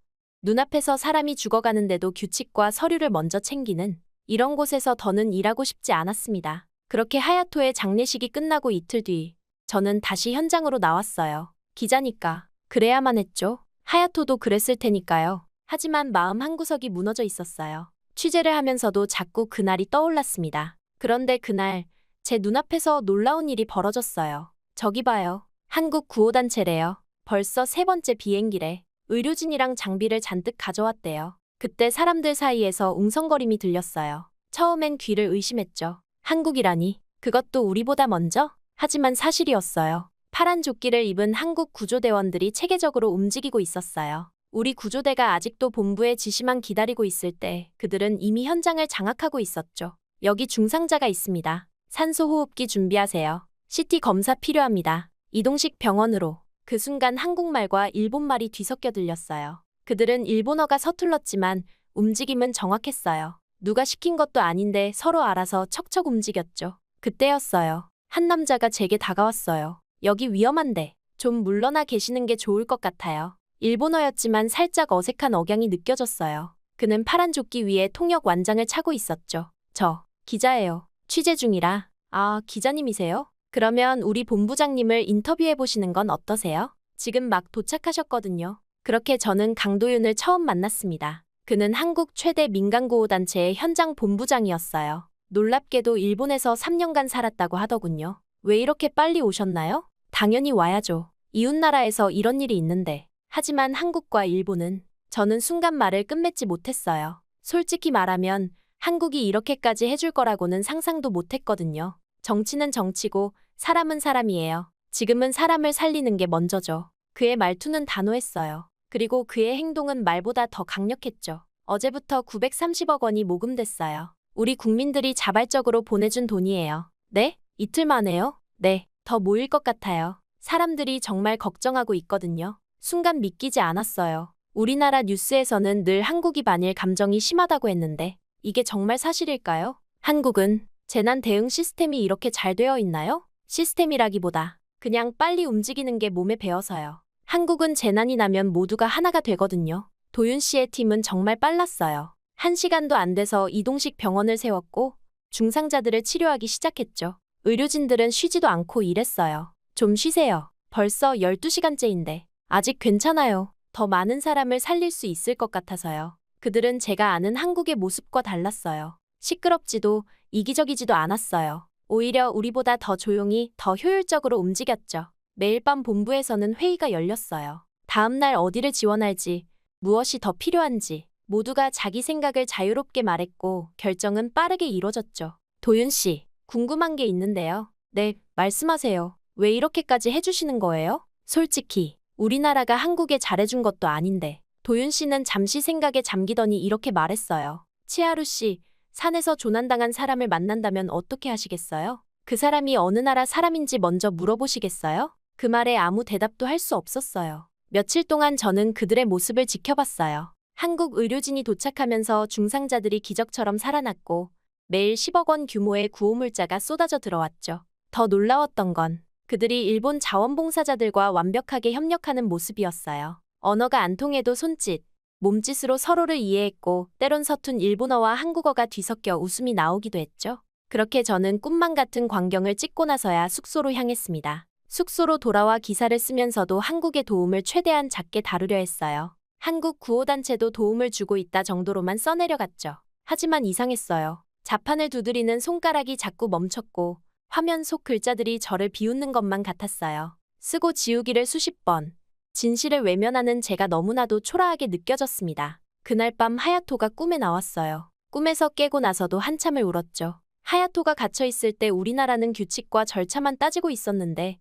눈앞에서 사람이 죽어가는데도 규칙과 서류를 먼저 챙기는 이런 곳에서 더는 일하고 싶지 않았습니다. 그렇게 하야토의 장례식이 끝나고 이틀 뒤 저는 다시 현장으로 나왔어요. 기자니까 그래야만 했죠. 하야토도 그랬을 테니까요. 하지만 마음 한구석이 무너져 있었어요. 취재를 하면서도 자꾸 그날이 떠올랐습니다. 그런데 그날 제 눈앞에서 놀라운 일이 벌어졌어요. 저기 봐요. 한국 구호단체래요. 벌써 세 번째 비행기래. 의료진이랑 장비를 잔뜩 가져왔대요. 그때 사람들 사이에서 웅성거림이 들렸어요. 처음엔 귀를 의심했죠. 한국이라니? 그것도 우리보다 먼저? 하지만 사실이었어요. 파란 조끼를 입은 한국 구조대원들이 체계적으로 움직이고 있었어요. 우리 구조대가 아직도 본부의 지시만 기다리고 있을 때 그들은 이미 현장을 장악하고 있었죠. 여기 중상자가 있습니다. 산소호흡기 준비하세요. CT 검사 필요합니다. 이동식 병원으로. 그 순간 한국말과 일본말이 뒤섞여 들렸어요. 그들은 일본어가 서툴렀지만 움직임은 정확했어요. 누가 시킨 것도 아닌데 서로 알아서 척척 움직였죠. 그때였어요. 한 남자가 제게 다가왔어요. 여기 위험한데 좀 물러나 계시는 게 좋을 것 같아요. 일본어였지만 살짝 어색한 억양이 느껴졌어요. 그는 파란 조끼 위에 통역 완장을 차고 있었죠. 저 기자예요. 취재 중이라. 아, 기자님이세요? 그러면 우리 본부장님을 인터뷰해 보시는 건 어떠세요? 지금 막 도착하셨거든요. 그렇게 저는 강도윤을 처음 만났습니다. 그는 한국 최대 민간구호단체의 현장 본부장이었어요. 놀랍게도 일본에서 3년간 살았다고 하더군요. 왜 이렇게 빨리 오셨나요? 당연히 와야죠. 이웃나라에서 이런 일이 있는데. 하지만 한국과 일본은 저는 순간 말을 끝맺지 못했어요. 솔직히 말하면 한국이 이렇게까지 해줄 거라고는 상상도 못했거든요. 정치는 정치고 사람은 사람이에요. 지금은 사람을 살리는 게 먼저죠. 그의 말투는 단호했어요. 그리고 그의 행동은 말보다 더 강력했죠. 어제부터 930억 원이 모금됐어요. 우리 국민들이 자발적으로 보내준 돈이에요. 네? 이틀 만에요? 네, 더 모일 것 같아요. 사람들이 정말 걱정하고 있거든요. 순간 믿기지 않았어요. 우리나라 뉴스에서는 늘 한국이 반일 감정이 심하다고 했는데 이게 정말 사실일까요? 한국은 재난 대응 시스템이 이렇게 잘 되어 있나요? 시스템이라기보다 그냥 빨리 움직이는 게 몸에 배어서요. 한국은 재난이 나면 모두가 하나가 되거든요. 도윤 씨의 팀은 정말 빨랐어요. 1시간도 안 돼서 이동식 병원을 세웠고 중상자들을 치료하기 시작했죠. 의료진들은 쉬지도 않고 일했어요. 좀 쉬세요. 벌써 12시간째인데 아직 괜찮아요. 더 많은 사람을 살릴 수 있을 것 같아서요. 그들은 제가 아는 한국의 모습과 달랐어요. 시끄럽지도 이기적이지도 않았어요. 오히려 우리보다 더 조용히, 더 효율적으로 움직였죠. 매일 밤 본부에서는 회의가 열렸어요. 다음 날 어디를 지원할지, 무엇이 더 필요한지 모두가 자기 생각을 자유롭게 말했고 결정은 빠르게 이뤄졌죠. 도윤 씨, 궁금한 게 있는데요. 네, 말씀하세요. 왜 이렇게까지 해주시는 거예요? 솔직히 우리나라가 한국에 잘해준 것도 아닌데. 도윤 씨는 잠시 생각에 잠기더니 이렇게 말했어요. 치하루 씨, 산에서 조난당한 사람을 만난다면 어떻게 하시겠어요? 그 사람이 어느 나라 사람인지 먼저 물어보시겠어요? 그 말에 아무 대답도 할 수 없었어요. 며칠 동안 저는 그들의 모습을 지켜봤어요. 한국 의료진이 도착하면서 중상자들이 기적처럼 살아났고 매일 10억 원 규모의 구호물자가 쏟아져 들어왔죠. 더 놀라웠던 건 그들이 일본 자원봉사자들과 완벽하게 협력하는 모습이었어요. 언어가 안 통해도 손짓, 몸짓으로 서로를 이해했고 때론 서툰 일본어와 한국어가 뒤섞여 웃음이 나오기도 했죠. 그렇게 저는 꿈만 같은 광경을 찍고 나서야 숙소로 향했습니다. 숙소로 돌아와 기사를 쓰면서도 한국의 도움을 최대한 작게 다루려 했어요. 한국 구호단체도 도움을 주고 있다 정도로만 써내려갔죠. 하지만 이상했어요. 자판을 두드리는 손가락이 자꾸 멈췄고 화면 속 글자들이 저를 비웃는 것만 같았어요. 쓰고 지우기를 수십 번. 진실을 외면하는 제가 너무나도 초라하게 느껴졌습니다. 그날 밤 하야토가 꿈에 나왔어요. 꿈에서 깨고 나서도 한참을 울었죠. 하야토가 갇혀있을 때 우리나라는 규칙과 절차만 따지고 있었는데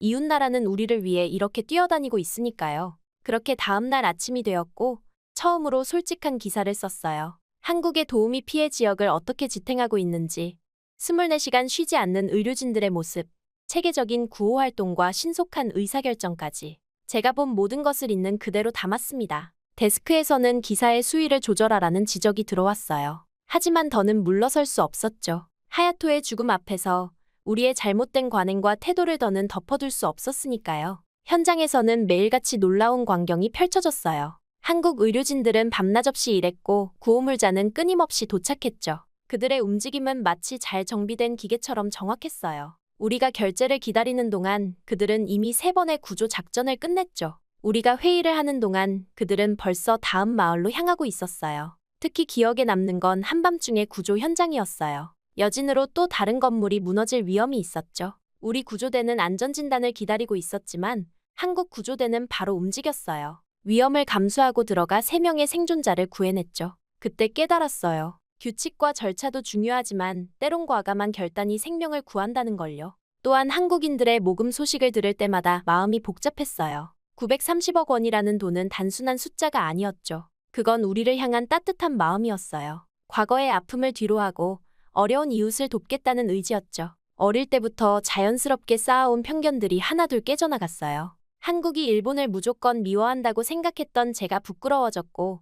이웃나라는 우리를 위해 이렇게 뛰어다니고 있으니까요. 그렇게 다음날 아침이 되었고 처음으로 솔직한 기사를 썼어요. 한국의 도우미 피해 지역을 어떻게 지탱하고 있는지, 24시간 쉬지 않는 의료진들의 모습, 체계적인 구호 활동과 신속한 의사결정까지 제가 본 모든 것을 있는 그대로 담았습니다. 데스크에서는 기사의 수위를 조절하라는 지적이 들어왔어요. 하지만 더는 물러설 수 없었죠. 하야토의 죽음 앞에서 우리의 잘못된 관행과 태도를 더는 덮어둘 수 없었으니까요. 현장에서는 매일같이 놀라운 광경이 펼쳐졌어요. 한국 의료진들은 밤낮없이 일했고 구호물자는 끊임없이 도착했죠. 그들의 움직임은 마치 잘 정비된 기계처럼 정확했어요. 우리가 결제를 기다리는 동안 그들은 이미 3번의 구조 작전을 끝냈죠. 우리가 회의를 하는 동안 그들은 벌써 다음 마을로 향하고 있었어요. 특히 기억에 남는 건 한밤중의 구조 현장이었어요. 여진으로 또 다른 건물이 무너질 위험이 있었죠. 우리 구조대는 안전진단을 기다리고 있었지만 한국 구조대는 바로 움직였어요. 위험을 감수하고 들어가 3명의 생존자를 구해냈죠. 그때 깨달았어요. 규칙과 절차도 중요하지만 때론 과감한 결단이 생명을 구한다는 걸요. 또한 한국인들의 모금 소식을 들을 때마다 마음이 복잡했어요. 930억 원이라는 돈은 단순한 숫자가 아니었죠. 그건 우리를 향한 따뜻한 마음이었어요. 과거의 아픔을 뒤로하고 어려운 이웃을 돕겠다는 의지였죠. 어릴 때부터 자연스럽게 쌓아온 편견들이 하나둘 깨져나갔어요. 한국이 일본을 무조건 미워한다고 생각했던 제가 부끄러워졌고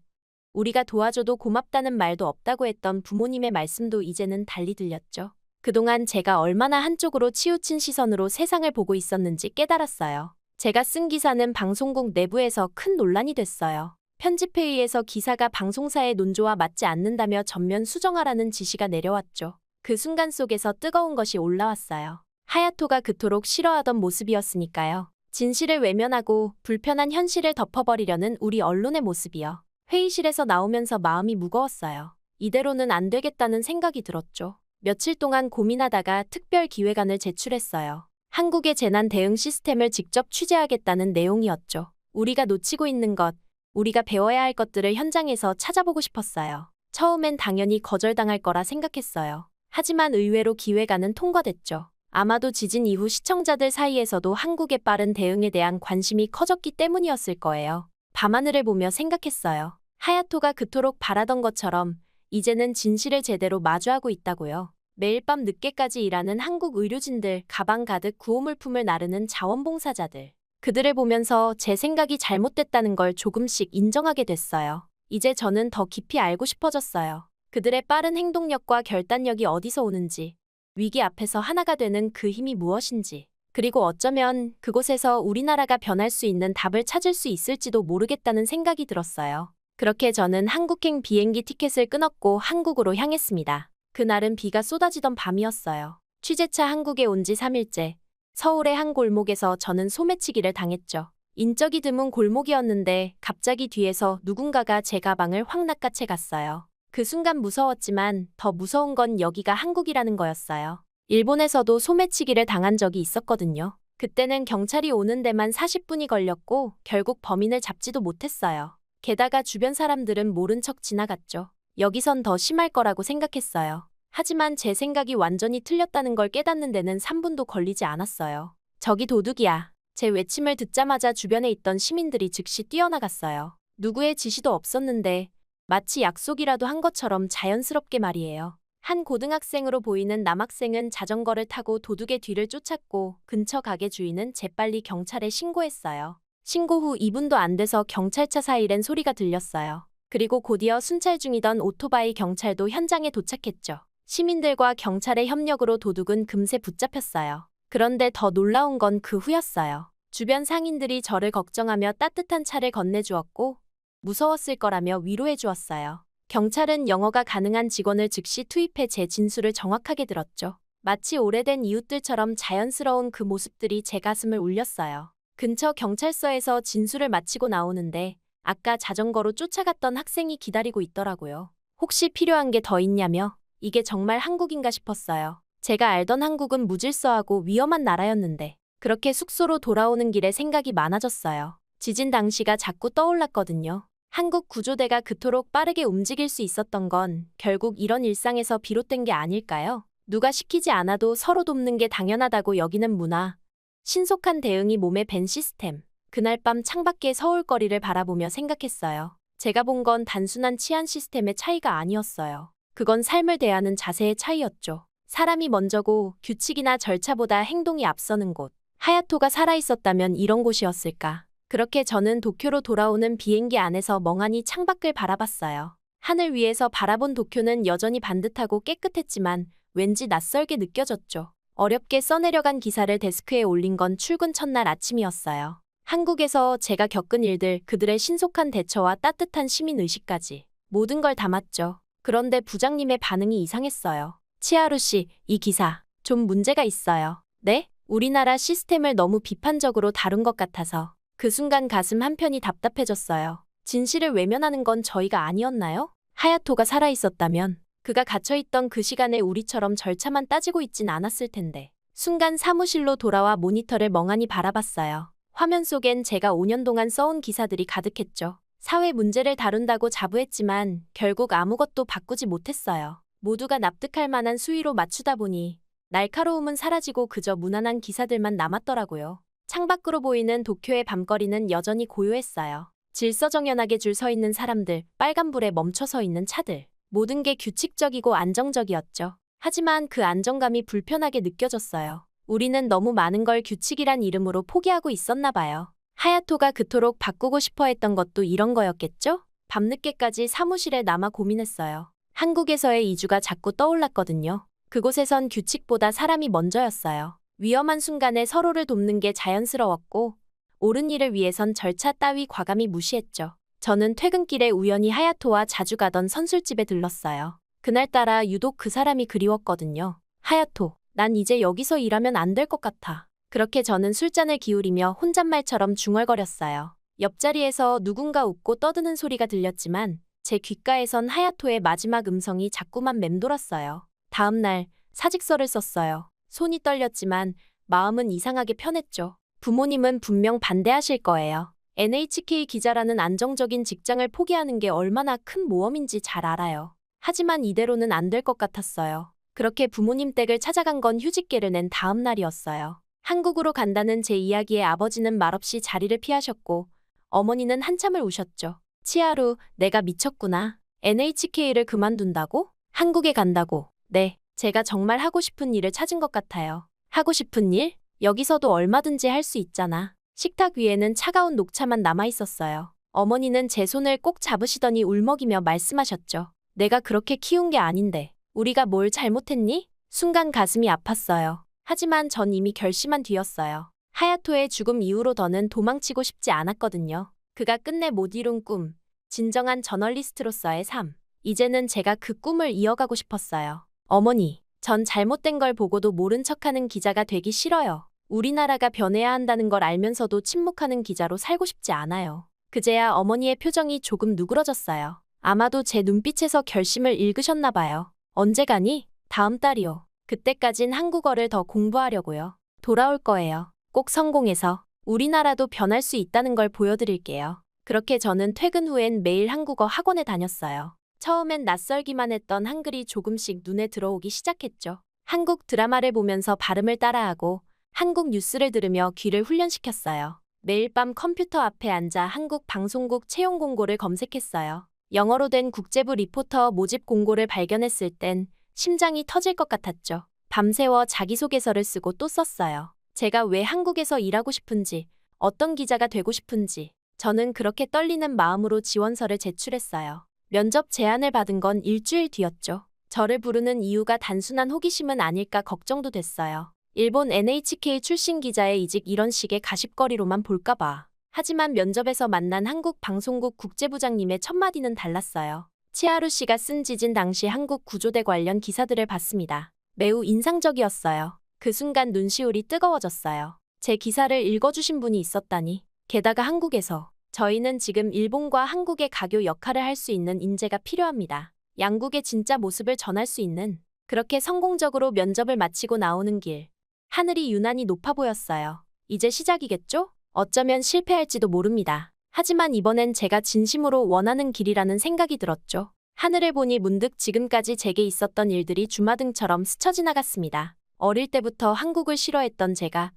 우리가 도와줘도 고맙다는 말도 없다고 했던 부모님의 말씀도 이제는 달리 들렸죠. 그동안 제가 얼마나 한쪽으로 치우친 시선으로 세상을 보고 있었는지 깨달았어요. 제가 쓴 기사는 방송국 내부에서 큰 논란이 됐어요. 편집회의에서 기사가 방송사의 논조와 맞지 않는다며 전면 수정하라는 지시가 내려왔죠. 그 순간 속에서 뜨거운 것이 올라왔어요. 하야토가 그토록 싫어하던 모습이었으니까요. 진실을 외면하고 불편한 현실을 덮어버리려는 우리 언론의 모습이요. 회의실에서 나오면서 마음이 무거웠어요. 이대로는 안 되겠다는 생각이 들었죠. 며칠 동안 고민하다가 특별 기획안을 제출했어요. 한국의 재난 대응 시스템을 직접 취재하겠다는 내용이었죠. 우리가 놓치고 있는 것, 우리가 배워야 할 것들을 현장에서 찾아보고 싶었어요. 처음엔 당연히 거절당할 거라 생각했어요. 하지만 의외로 기획안은 통과됐죠. 아마도 지진 이후 시청자들 사이에서도 한국의 빠른 대응에 대한 관심이 커졌기 때문이었을 거예요. 밤하늘을 보며 생각했어요. 하야토가 그토록 바라던 것처럼 이제는 진실을 제대로 마주하고 있다고요. 매일 밤 늦게까지 일하는 한국 의료진들, 가방 가득 구호물품을 나르는 자원봉사자들. 그들을 보면서 제 생각이 잘못됐다는 걸 조금씩 인정하게 됐어요. 이제 저는 더 깊이 알고 싶어졌어요. 그들의 빠른 행동력과 결단력이 어디서 오는지, 위기 앞에서 하나가 되는 그 힘이 무엇인지, 그리고 어쩌면 그곳에서 우리나라가 변할 수 있는 답을 찾을 수 있을지도 모르겠다는 생각이 들었어요. 그렇게 저는 한국행 비행기 티켓을 끊었고 한국으로 향했습니다. 그날은 비가 쏟아지던 밤이었어요. 취재차 한국에 온 지 3일째. 서울의 한 골목에서 저는 소매치기를 당했죠. 인적이 드문 골목이었는데 갑자기 뒤에서 누군가가 제 가방을 확 낚아채 갔어요. 그 순간 무서웠지만 더 무서운 건 여기가 한국이라는 거였어요. 일본에서도 소매치기를 당한 적이 있었거든요. 그때는 경찰이 오는 데만 40분이 걸렸고 결국 범인을 잡지도 못했어요. 게다가 주변 사람들은 모른 척 지나갔죠. 여기선 더 심할 거라고 생각했어요. 하지만 제 생각이 완전히 틀렸다는 걸 깨닫는 데는 3분도 걸리지 않았어요. 저기 도둑이야. 제 외침을 듣자마자 주변에 있던 시민들이 즉시 뛰어나갔어요. 누구의 지시도 없었는데 마치 약속이라도 한 것처럼 자연스럽게 말이에요. 한 고등학생으로 보이는 남학생은 자전거를 타고 도둑의 뒤를 쫓았고 근처 가게 주인은 재빨리 경찰에 신고했어요. 신고 후 2분도 안 돼서 경찰차 사이렌 소리가 들렸어요. 그리고 곧이어 순찰 중이던 오토바이 경찰도 현장에 도착했죠. 시민들과 경찰의 협력으로 도둑은 금세 붙잡혔어요. 그런데 더 놀라운 건 그 후였어요. 주변 상인들이 저를 걱정하며 따뜻한 차를 건네주었고 무서웠을 거라며 위로해 주었어요. 경찰은 영어가 가능한 직원을 즉시 투입해 제 진술을 정확하게 들었죠. 마치 오래된 이웃들처럼 자연스러운 그 모습들이 제 가슴을 울렸어요. 근처 경찰서에서 진술을 마치고 나오는데 아까 자전거로 쫓아갔던 학생이 기다리고 있더라고요. 혹시 필요한 게 더 있냐며 이게 정말 한국인가 싶었어요. 제가 알던 한국은 무질서하고 위험한 나라였는데 그렇게 숙소로 돌아오는 길에 생각이 많아졌어요. 지진 당시가 자꾸 떠올랐거든요. 한국 구조대가 그토록 빠르게 움직일 수 있었던 건 결국 이런 일상에서 비롯된 게 아닐까요? 누가 시키지 않아도 서로 돕는 게 당연하다고 여기는 문화. 신속한 대응이 몸에 밴 시스템. 그날 밤 창밖의 서울거리를 바라보며 생각했어요. 제가 본 건 단순한 치안 시스템의 차이가 아니었어요. 그건 삶을 대하는 자세의 차이였죠. 사람이 먼저고 규칙이나 절차보다 행동이 앞서는 곳. 하야토가 살아있었다면 이런 곳이었을까? 그렇게 저는 도쿄로 돌아오는 비행기 안에서 멍하니 창밖을 바라봤어요. 하늘 위에서 바라본 도쿄는 여전히 반듯하고 깨끗했지만 왠지 낯설게 느껴졌죠. 어렵게 써내려간 기사를 데스크에 올린 건 출근 첫날 아침이었어요. 한국에서 제가 겪은 일들, 그들의 신속한 대처와 따뜻한 시민의식까지 모든 걸 담았죠. 그런데 부장님의 반응이 이상했어요. 치하루 씨, 이 기사 좀 문제가 있어요. 네? 우리나라 시스템을 너무 비판적으로 다룬 것 같아서 그 순간 가슴 한편이 답답해졌어요. 진실을 외면하는 건 저희가 아니었나요? 하야토가 살아있었다면 그가 갇혀있던 그 시간에 우리처럼 절차만 따지고 있진 않았을 텐데. 순간 사무실로 돌아와 모니터를 멍하니 바라봤어요. 화면 속엔 제가 5년 동안 써온 기사들이 가득했죠. 사회 문제를 다룬다고 자부했지만 결국 아무것도 바꾸지 못했어요. 모두가 납득할 만한 수위로 맞추다 보니 날카로움은 사라지고 그저 무난한 기사들만 남았더라고요. 창밖으로 보이는 도쿄의 밤거리는 여전히 고요했어요. 질서정연하게 줄 서 있는 사람들, 빨간불에 멈춰 서 있는 차들. 모든 게 규칙적이고 안정적이었죠. 하지만 그 안정감이 불편하게 느껴졌어요. 우리는 너무 많은 걸 규칙이란 이름으로 포기하고 있었나 봐요. 하야토가 그토록 바꾸고 싶어 했던 것도 이런 거였겠죠? 밤늦게까지 사무실에 남아 고민했어요. 한국에서의 이주가 자꾸 떠올랐거든요. 그곳에선 규칙보다 사람이 먼저였어요. 위험한 순간에 서로를 돕는 게 자연스러웠고 옳은 일을 위해선 절차 따위 과감히 무시했죠. 저는 퇴근길에 우연히 하야토와 자주 가던 선술집에 들렀어요. 그날따라 유독 그 사람이 그리웠거든요. 하야토, 난 이제 여기서 일하면 안 될 것 같아. 그렇게 저는 술잔을 기울이며 혼잣말처럼 중얼거렸어요. 옆자리에서 누군가 웃고 떠드는 소리가 들렸지만 제 귓가에선 하야토의 마지막 음성이 자꾸만 맴돌았어요. 다음 날 사직서를 썼어요. 손이 떨렸지만 마음은 이상하게 편했죠. 부모님은 분명 반대하실 거예요. NHK 기자라는 안정적인 직장을 포기하는 게 얼마나 큰 모험인지 잘 알아요. 하지만 이대로는 안 될 것 같았어요. 그렇게 부모님 댁을 찾아간 건 휴직계를 낸 다음 날이었어요. 한국으로 간다는 제 이야기에 아버지는 말없이 자리를 피하셨고 어머니는 한참을 우셨죠. 치하루, 내가 미쳤구나. NHK를 그만둔다고? 한국에 간다고. 네, 제가 정말 하고 싶은 일을 찾은 것 같아요. 하고 싶은 일? 여기서도 얼마든지 할 수 있잖아. 식탁 위에는 차가운 녹차만 남아있었어요. 어머니는 제 손을 꼭 잡으시더니 울먹이며 말씀하셨죠. 내가 그렇게 키운 게 아닌데 우리가 뭘 잘못했니? 순간 가슴이 아팠어요. 하지만 전 이미 결심한 뒤였어요. 하야토의 죽음 이후로 더는 도망치고 싶지 않았거든요. 그가 끝내 못 이룬 꿈, 진정한 저널리스트로서의 삶. 이제는 제가 그 꿈을 이어가고 싶었어요. 어머니, 전 잘못된 걸 보고도 모른 척하는 기자가 되기 싫어요. 우리나라가 변해야 한다는 걸 알면서도 침묵하는 기자로 살고 싶지 않아요. 그제야 어머니의 표정이 조금 누그러졌어요. 아마도 제 눈빛에서 결심을 읽으셨나 봐요. 언제 가니? 다음 달이요. 그때까진 한국어를 더 공부하려고요. 돌아올 거예요. 꼭 성공해서 우리나라도 변할 수 있다는 걸 보여드릴게요. 그렇게 저는 퇴근 후엔 매일 한국어 학원에 다녔어요. 처음엔 낯설기만 했던 한글이 조금씩 눈에 들어오기 시작했죠. 한국 드라마를 보면서 발음을 따라하고 한국 뉴스를 들으며 귀를 훈련시켰어요. 매일 밤 컴퓨터 앞에 앉아 한국 방송국 채용 공고를 검색했어요. 영어로 된 국제부 리포터 모집 공고를 발견했을 땐 심장이 터질 것 같았죠. 밤새워 자기소개서를 쓰고 또 썼어요. 제가 왜 한국에서 일하고 싶은지, 어떤 기자가 되고 싶은지. 저는 그렇게 떨리는 마음으로 지원서를 제출했어요. 면접 제안을 받은 건 일주일 뒤였죠. 저를 부르는 이유가 단순한 호기심은 아닐까 걱정도 됐어요. 일본 NHK 출신 기자의 이직 이런 식의 가십거리로만 볼까봐. 하지만 면접에서 만난 한국 방송국 국제부장님의 첫마디는 달랐어요. 치하루 씨가 쓴 지진 당시 한국 구조대 관련 기사들을 봤습니다. 매우 인상적이었어요. 그 순간 눈시울이 뜨거워졌어요. 제 기사를 읽어주신 분이 있었다니. 게다가 한국에서 저희는 지금 일본과 한국의 가교 역할을 할 수 있는 인재가 필요합니다. 양국의 진짜 모습을 전할 수 있는. 그렇게 성공적으로 면접을 마치고 나오는 길. 하늘이 유난히 높아 보였어요. 이제 시작이겠죠? 어쩌면 실패할지도 모릅니다. 하지만 이번엔 제가 진심으로 원하는 길이라는 생각이 들었죠. 하늘을 보니 문득 지금까지 제게 있었던 일들이 주마등처럼 스쳐 지나갔습니다. 어릴 때부터 한국을 싫어했던 제가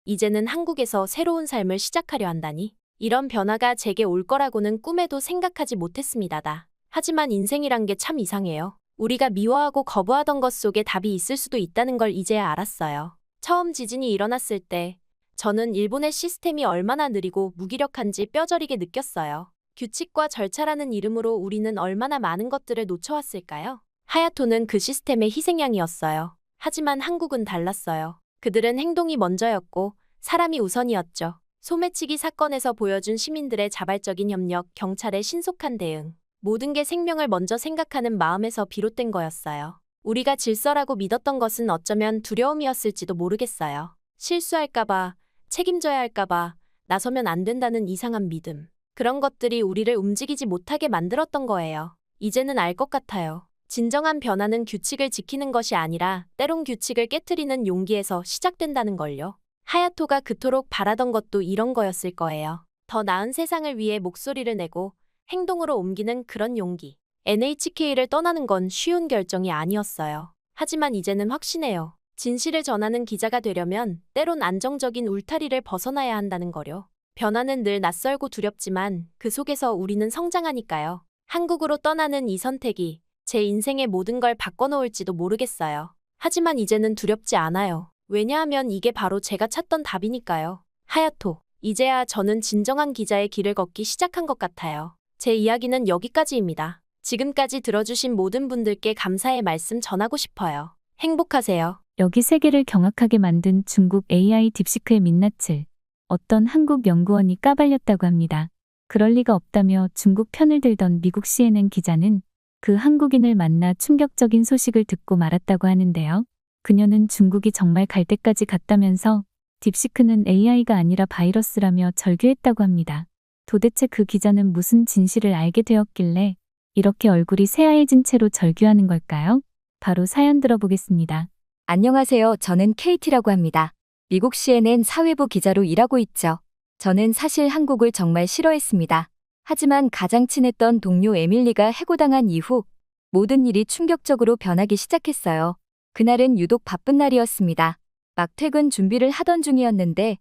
이제는 한국에서 새로운 삶을 시작하려 한다니. 이런 변화가 제게 올 거라고는 꿈에도 생각하지 못했습니다. 하지만 인생이란 게 참 이상해요. 우리가 미워하고 거부하던 것 속에 답이 있을 수도 있다는 걸 이제야 알았어요. 처음 지진이 일어났을 때 저는 일본의 시스템이 얼마나 느리고 무기력한지 뼈저리게 느꼈어요. 규칙과 절차라는 이름으로 우리는 얼마나 많은 것들을 놓쳐왔을까요? 하야토는 그 시스템의 희생양이었어요. 하지만 한국은 달랐어요. 그들은 행동이 먼저였고 사람이 우선이었죠. 소매치기 사건에서 보여준 시민들의 자발적인 협력, 경찰의 신속한 대응. 모든 게 생명을 먼저 생각하는 마음에서 비롯된 거였어요. 우리가 질서라고 믿었던 것은 어쩌면 두려움이었을지도 모르겠어요. 실수할까봐, 책임져야 할까봐, 나서면 안 된다는 이상한 믿음. 그런 것들이 우리를 움직이지 못하게 만들었던 거예요. 이제는 알 것 같아요. 진정한 변화는 규칙을 지키는 것이 아니라 때론 규칙을 깨트리는 용기에서 시작된다는 걸요. 하야토가 그토록 바라던 것도 이런 거였을 거예요. 더 나은 세상을 위해 목소리를 내고 행동으로 옮기는 그런 용기. NHK를 떠나는 건 쉬운 결정이 아니었어요. 하지만 이제는 확신해요. 진실을 전하는 기자가 되려면 때론 안정적인 울타리를 벗어나야 한다는 거요. 변화는 늘 낯설고 두렵지만 그 속에서 우리는 성장하니까요. 한국으로 떠나는 이 선택이 제 인생의 모든 걸 바꿔놓을지도 모르겠어요. 하지만 이제는 두렵지 않아요. 왜냐하면 이게 바로 제가 찾던 답이니까요. 하야토, 이제야 저는 진정한 기자의 길을 걷기 시작한 것 같아요. 제 이야기는 여기까지입니다. 지금까지 들어주신 모든 분들께 감사의 말씀 전하고 싶어요. 행복하세요. 여기 세계를 경악하게 만든 중국 AI 딥시크의 민낯을 어떤 한국 연구원이 까발렸다고 합니다. 그럴 리가 없다며 중국 편을 들던 미국 CNN 기자는 그 한국인을 만나 충격적인 소식을 듣고 말았다고 하는데요. 그녀는 중국이 정말 갈 때까지 갔다면서 딥시크는 AI가 아니라 바이러스라며 절규했다고 합니다. 도대체 그 기자는 무슨 진실을 알게 되었길래 이렇게 얼굴이 새하얘진 채로 절규하는 걸까요? 바로 사연 들어보겠습니다. 안녕하세요. 저는 KT라고 합니다. 미국 CNN 사회부 기자로 일하고 있죠. 저는 사실 한국을 정말 싫어했습니다. 하지만 가장 친했던 동료 에밀리가 해고당한 이후 모든 일이 충격적으로 변하기 시작했어요. 그날은 유독 바쁜 날이었습니다. 막 퇴근 준비를 하던 중이었는데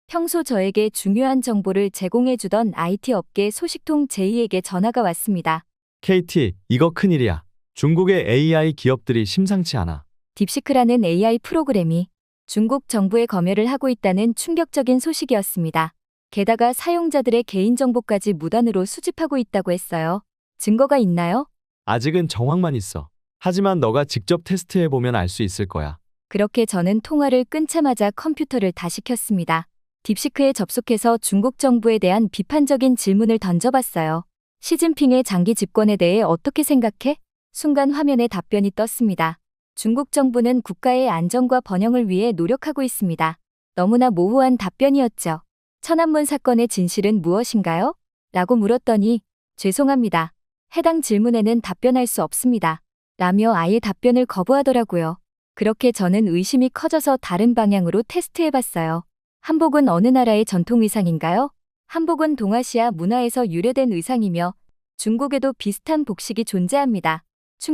평소 저에게 중요한 정보를 제공해주던 IT 업계 소식통 제이에게 전화가 왔습니다. KT, 이거 큰일이야. 중국의 AI 기업들이 심상치 않아. 딥시크라는 AI 프로그램이 중국 정부에 검열을 하고 있다는 충격적인 소식이었습니다. 게다가 사용자들의 개인정보까지 무단으로 수집하고 있다고 했어요. 증거가 있나요? 아직은 정황만 있어. 하지만 너가 직접 테스트해보면 알 수 있을 거야. 그렇게 저는 통화를 끊자마자 컴퓨터를 다시 켰습니다. 딥시크에 접속해서 중국 정부에 대한 비판적인 질문을 던져봤어요. 시진핑의 장기 집권에 대해 어떻게 생각해? 순간 화면에 답변이 떴습니다. 중국 정부는 국가의 안정과 번영을 위해 노력하고 있습니다. 너무나 모호한 답변이었죠. 천안문 사건의 진실은 무엇인가요? 라고 물었더니 죄송합니다. 해당 질문에는 답변할 수 없습니다. 라며 아예 답변을 거부하더라고요. 그렇게 저는 의심이 커져서 다른 방향으로 테스트해봤어요. 한복은 어느 나라의 전통 의상인가요? 한복은 동아시아 문화에서 유래된 의상이며 중국에도 비슷한 복식이 존재합니다.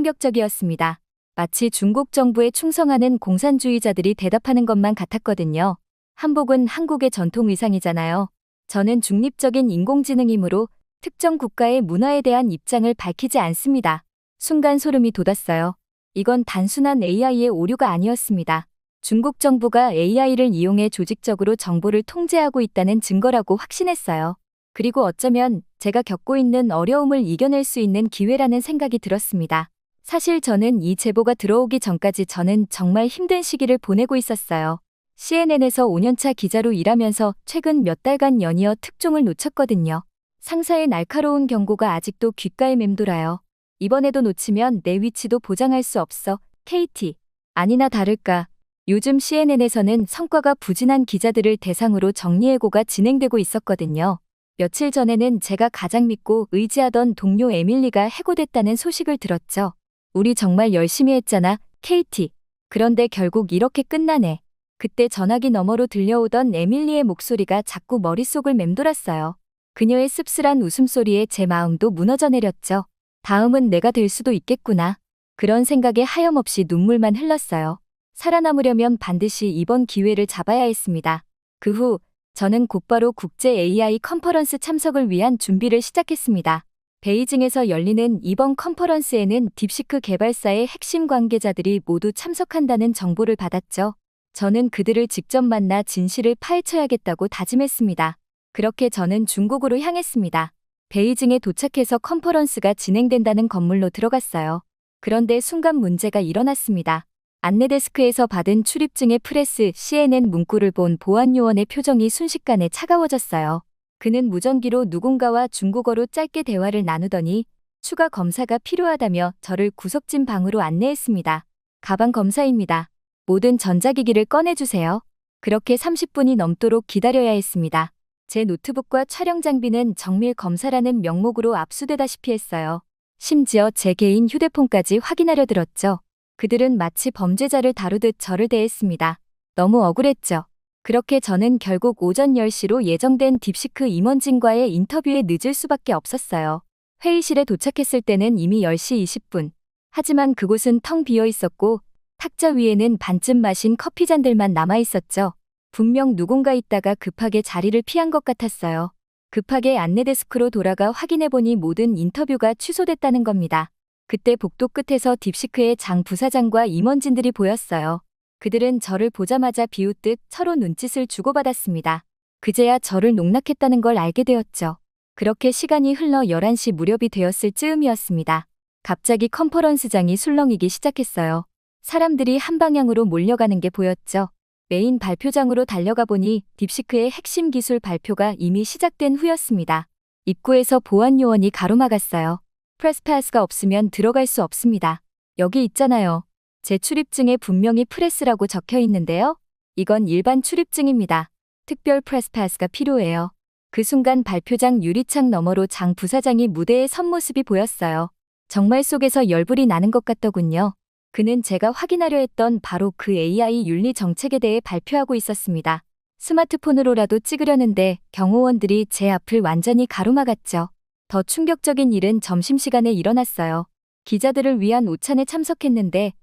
충격적이었습니다. 마치 중국 정부에 충성하는 공산주의자들이 대답하는 것만 같았거든요. 한복은 한국의 전통 의상이잖아요. 저는 중립적인 인공지능이므로 특정 국가의 문화에 대한 입장을 밝히지 않습니다. 순간 소름이 돋았어요. 이건 단순한 AI의 오류가 아니었습니다. 중국 정부가 AI를 이용해 조직적으로 정보를 통제하고 있다는 증거라고 확신했어요. 그리고 어쩌면 제가 겪고 있는 어려움을 이겨낼 수 있는 기회라는 생각이 들었습니다. 사실 저는 이 제보가 들어오기 전까지 저는 정말 힘든 시기를 보내고 있었어요. CNN에서 5년차 기자로 일하면서 최근 몇 달간 연이어 특종을 놓쳤거든요. 상사의 날카로운 경고가 아직도 귓가에 맴돌아요. 이번에도 놓치면 내 위치도 보장할 수 없어. KT. 아니나 다를까. 요즘 CNN에서는 성과가 부진한 기자들을 대상으로 정리해고가 진행되고 있었거든요. 며칠 전에는 제가 가장 믿고 의지하던 동료 에밀리가 해고됐다는 소식을 들었죠. 우리 정말 열심히 했잖아, KT. 그런데 결국 이렇게 끝나네. 그때 전화기 너머로 들려오던 에밀리의 목소리가 자꾸 머릿속을 맴돌았어요. 그녀의 씁쓸한 웃음소리에 제 마음도 무너져 내렸죠. 다음은 내가 될 수도 있겠구나. 그런 생각에 하염없이 눈물만 흘렀어요. 살아남으려면 반드시 이번 기회를 잡아야 했습니다. 그 후 저는 곧바로 국제 AI 컨퍼런스 참석을 위한 준비를 시작했습니다. 베이징에서 열리는 이번 컨퍼런스에는 딥시크 개발사의 핵심 관계자들이 모두 참석한다는 정보를 받았죠. 저는 그들을 직접 만나 진실을 파헤쳐야겠다고 다짐했습니다. 그렇게 저는 중국으로 향했습니다. 베이징에 도착해서 컨퍼런스가 진행된다는 건물로 들어갔어요. 그런데 순간 문제가 일어났습니다. 안내데스크에서 받은 출입증의 프레스 CNN 문구를 본 보안요원의 표정이 순식간에 차가워졌어요. 그는 무전기로 누군가와 중국어로 짧게 대화를 나누더니 추가 검사가 필요하다며 저를 구석진 방으로 안내했습니다. 가방 검사입니다. 모든 전자기기를 꺼내주세요. 그렇게 30분이 넘도록 기다려야 했습니다. 제 노트북과 촬영 장비는 정밀 검사라는 명목으로 압수되다시피 했어요. 심지어 제 개인 휴대폰까지 확인하려 들었죠. 그들은 마치 범죄자를 다루듯 저를 대했습니다. 너무 억울했죠. 그렇게 저는 결국 오전 10시로 예정된 딥시크 임원진과의 인터뷰에 늦을 수밖에 없었어요. 회의실에 도착했을 때는 이미 10시 20분. 하지만 그곳은 텅 비어 있었고 탁자 위에는 반쯤 마신 커피잔들만 남아 있었죠. 분명 누군가 있다가 급하게 자리를 피한 것 같았어요. 급하게 안내데스크로 돌아가 확인해보니 모든 인터뷰가 취소됐다는 겁니다. 그때 복도 끝에서 딥시크의 장 부사장과 임원진들이 보였어요. 그들은 저를 보자마자 비웃듯 서로 눈짓을 주고받았습니다. 그제야 저를 농락했다는 걸 알게 되었죠. 그렇게 시간이 흘러 11시 무렵이 되었을 즈음이었습니다. 갑자기 컨퍼런스장이 술렁이기 시작했어요. 사람들이 한 방향으로 몰려가는 게 보였죠. 메인 발표장으로 달려가 보니 딥시크의 핵심 기술 발표가 이미 시작된 후였습니다. 입구에서 보안요원이 가로막았어요. 프레스패스가 없으면 들어갈 수 없습니다. 여기 있잖아요. 제 출입증에 분명히 프레스라고 적혀 있는데요. 이건 일반 출입증입니다. 특별 프레스패스가 필요해요. 그 순간 발표장 유리창 너머로 장 부사장이 무대에 선 모습이 보였어요. 정말 속에서 열불이 나는 것 같더군요. 그는 제가 확인하려 했던 바로 그 AI 윤리 정책에 대해 발표하고 있었습니다. 스마트폰으로라도 찍으려는데 경호원들이 제 앞을 완전히 가로막았죠. 더 충격적인 일은 점심시간에 일어났어요. 기자들을 위한 오찬에 참석했는데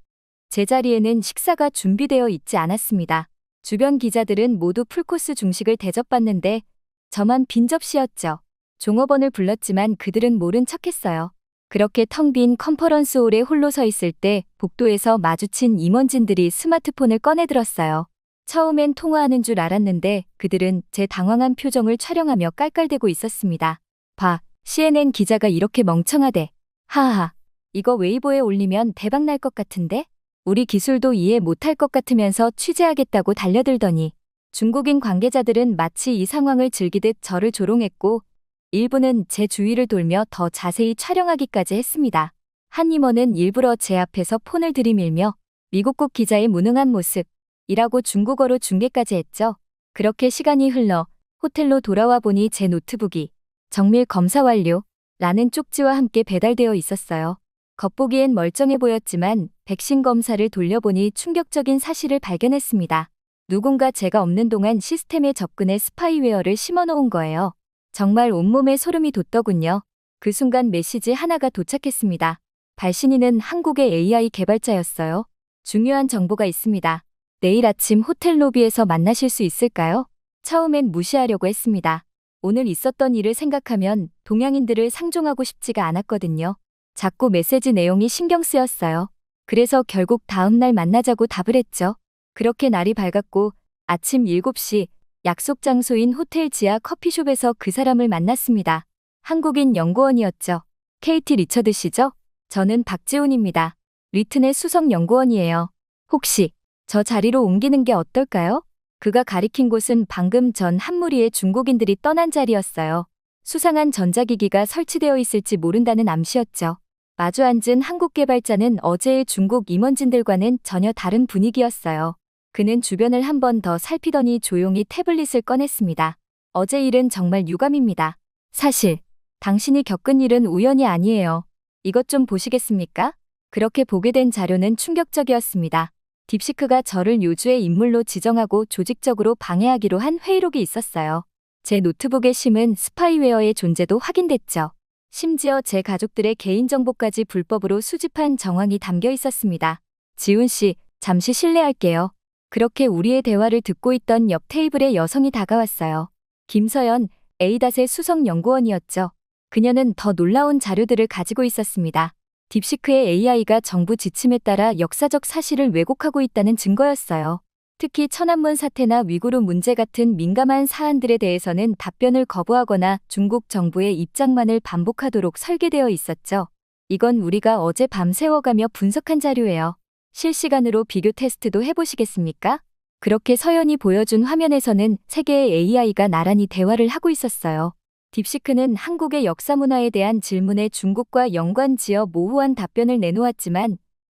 제 자리에는 식사가 준비되어 있지 않았습니다. 주변 기자들은 모두 풀코스 중식을 대접받는데 저만 빈 접시였죠. 종업원을 불렀지만 그들은 모른 척했어요. 그렇게 텅 빈 컨퍼런스홀에 홀로 서 있을 때 복도에서 마주친 임원진들이 스마트폰을 꺼내들었어요. 처음엔 통화하는 줄 알았는데 그들은 제 당황한 표정을 촬영하며 깔깔대고 있었습니다. 봐, CNN 기자가 이렇게 멍청하대. 하하, 이거 웨이보에 올리면 대박 날 것 같은데? 우리 기술도 이해 못할 것 같으면서 취재하겠다고 달려들더니 중국인 관계자들은 마치 이 상황을 즐기듯 저를 조롱했고 일부는 제 주위를 돌며 더 자세히 촬영하기까지 했습니다. 한 임원은 일부러 제 앞에서 폰을 들이밀며 미국국 기자의 무능한 모습이라고 중국어로 중계까지 했죠. 그렇게 시간이 흘러 호텔로 돌아와 보니 제 노트북이 정밀 검사 완료 라는 쪽지와 함께 배달되어 있었어요. 겉보기엔 멀쩡해 보였지만 백신 검사를 돌려보니 충격적인 사실을 발견했습니다. 누군가 제가 없는 동안 시스템에 접근해 스파이웨어를 심어놓은 거예요. 정말 온몸에 소름이 돋더군요. 그 순간 메시지 하나가 도착했습니다. 발신인은 한국의 AI 개발자였어요. 중요한 정보가 있습니다. 내일 아침 호텔 로비에서 만나실 수 있을까요? 처음엔 무시하려고 했습니다. 오늘 있었던 일을 생각하면 동양인들을 상종하고 싶지가 않았거든요. 자꾸 메시지 내용이 신경 쓰였어요. 그래서 결국 다음 날 만나자고 답을 했죠. 그렇게 날이 밝았고 아침 7시 약속 장소인 호텔 지하 커피숍에서 그 사람을 만났습니다. 한국인 연구원이었죠. KT 리처드 씨죠? 저는 박지훈입니다. 리튼의 수석 연구원이에요. 혹시 저 자리로 옮기는 게 어떨까요? 그가 가리킨 곳은 방금 전 한 무리의 중국인들이 떠난 자리였어요. 수상한 전자기기가 설치되어 있을지 모른다는 암시였죠. 마주 앉은 한국 개발자는 어제의 중국 임원진들과는 전혀 다른 분위기였어요. 그는 주변을 한 번 더 살피더니 조용히 태블릿을 꺼냈습니다. 어제 일은 정말 유감입니다. 사실 당신이 겪은 일은 우연이 아니에요. 이것 좀 보시겠습니까? 그렇게 보게 된 자료는 충격적이었습니다. 딥시크가 저를 요주의 인물로 지정하고 조직적으로 방해하기로 한 회의록이 있었어요. 제 노트북에 심은 스파이웨어의 존재도 확인됐죠. 심지어 제 가족들의 개인정보까지 불법으로 수집한 정황이 담겨 있었습니다. 지훈 씨, 잠시 실례할게요. 그렇게 우리의 대화를 듣고 있던 옆 테이블에 여성이 다가왔어요. 김서연, 에이닷의 수석 연구원이었죠. 그녀는 더 놀라운 자료들을 가지고 있었습니다. 딥시크의 AI가 정부 지침에 따라 역사적 사실을 왜곡하고 있다는 증거였어요. 특히 천안문 사태나 위구르 문제 같은 민감한 사안들에 대해서는 답변을 거부하거나 중국 정부의 입장만을 반복하도록 설계되어 있었죠. 이건 우리가 어제 밤 새워가며 분석한 자료예요. 실시간으로 비교 테스트도 해보시겠습니까? 그렇게 서연이 보여준 화면에서는 세 개의 AI가 나란히 대화를 하고 있었어요. 딥시크는 한국의 역사 문화에 대한 질문에 중국과 연관지어 모호한 답변을 내놓았지만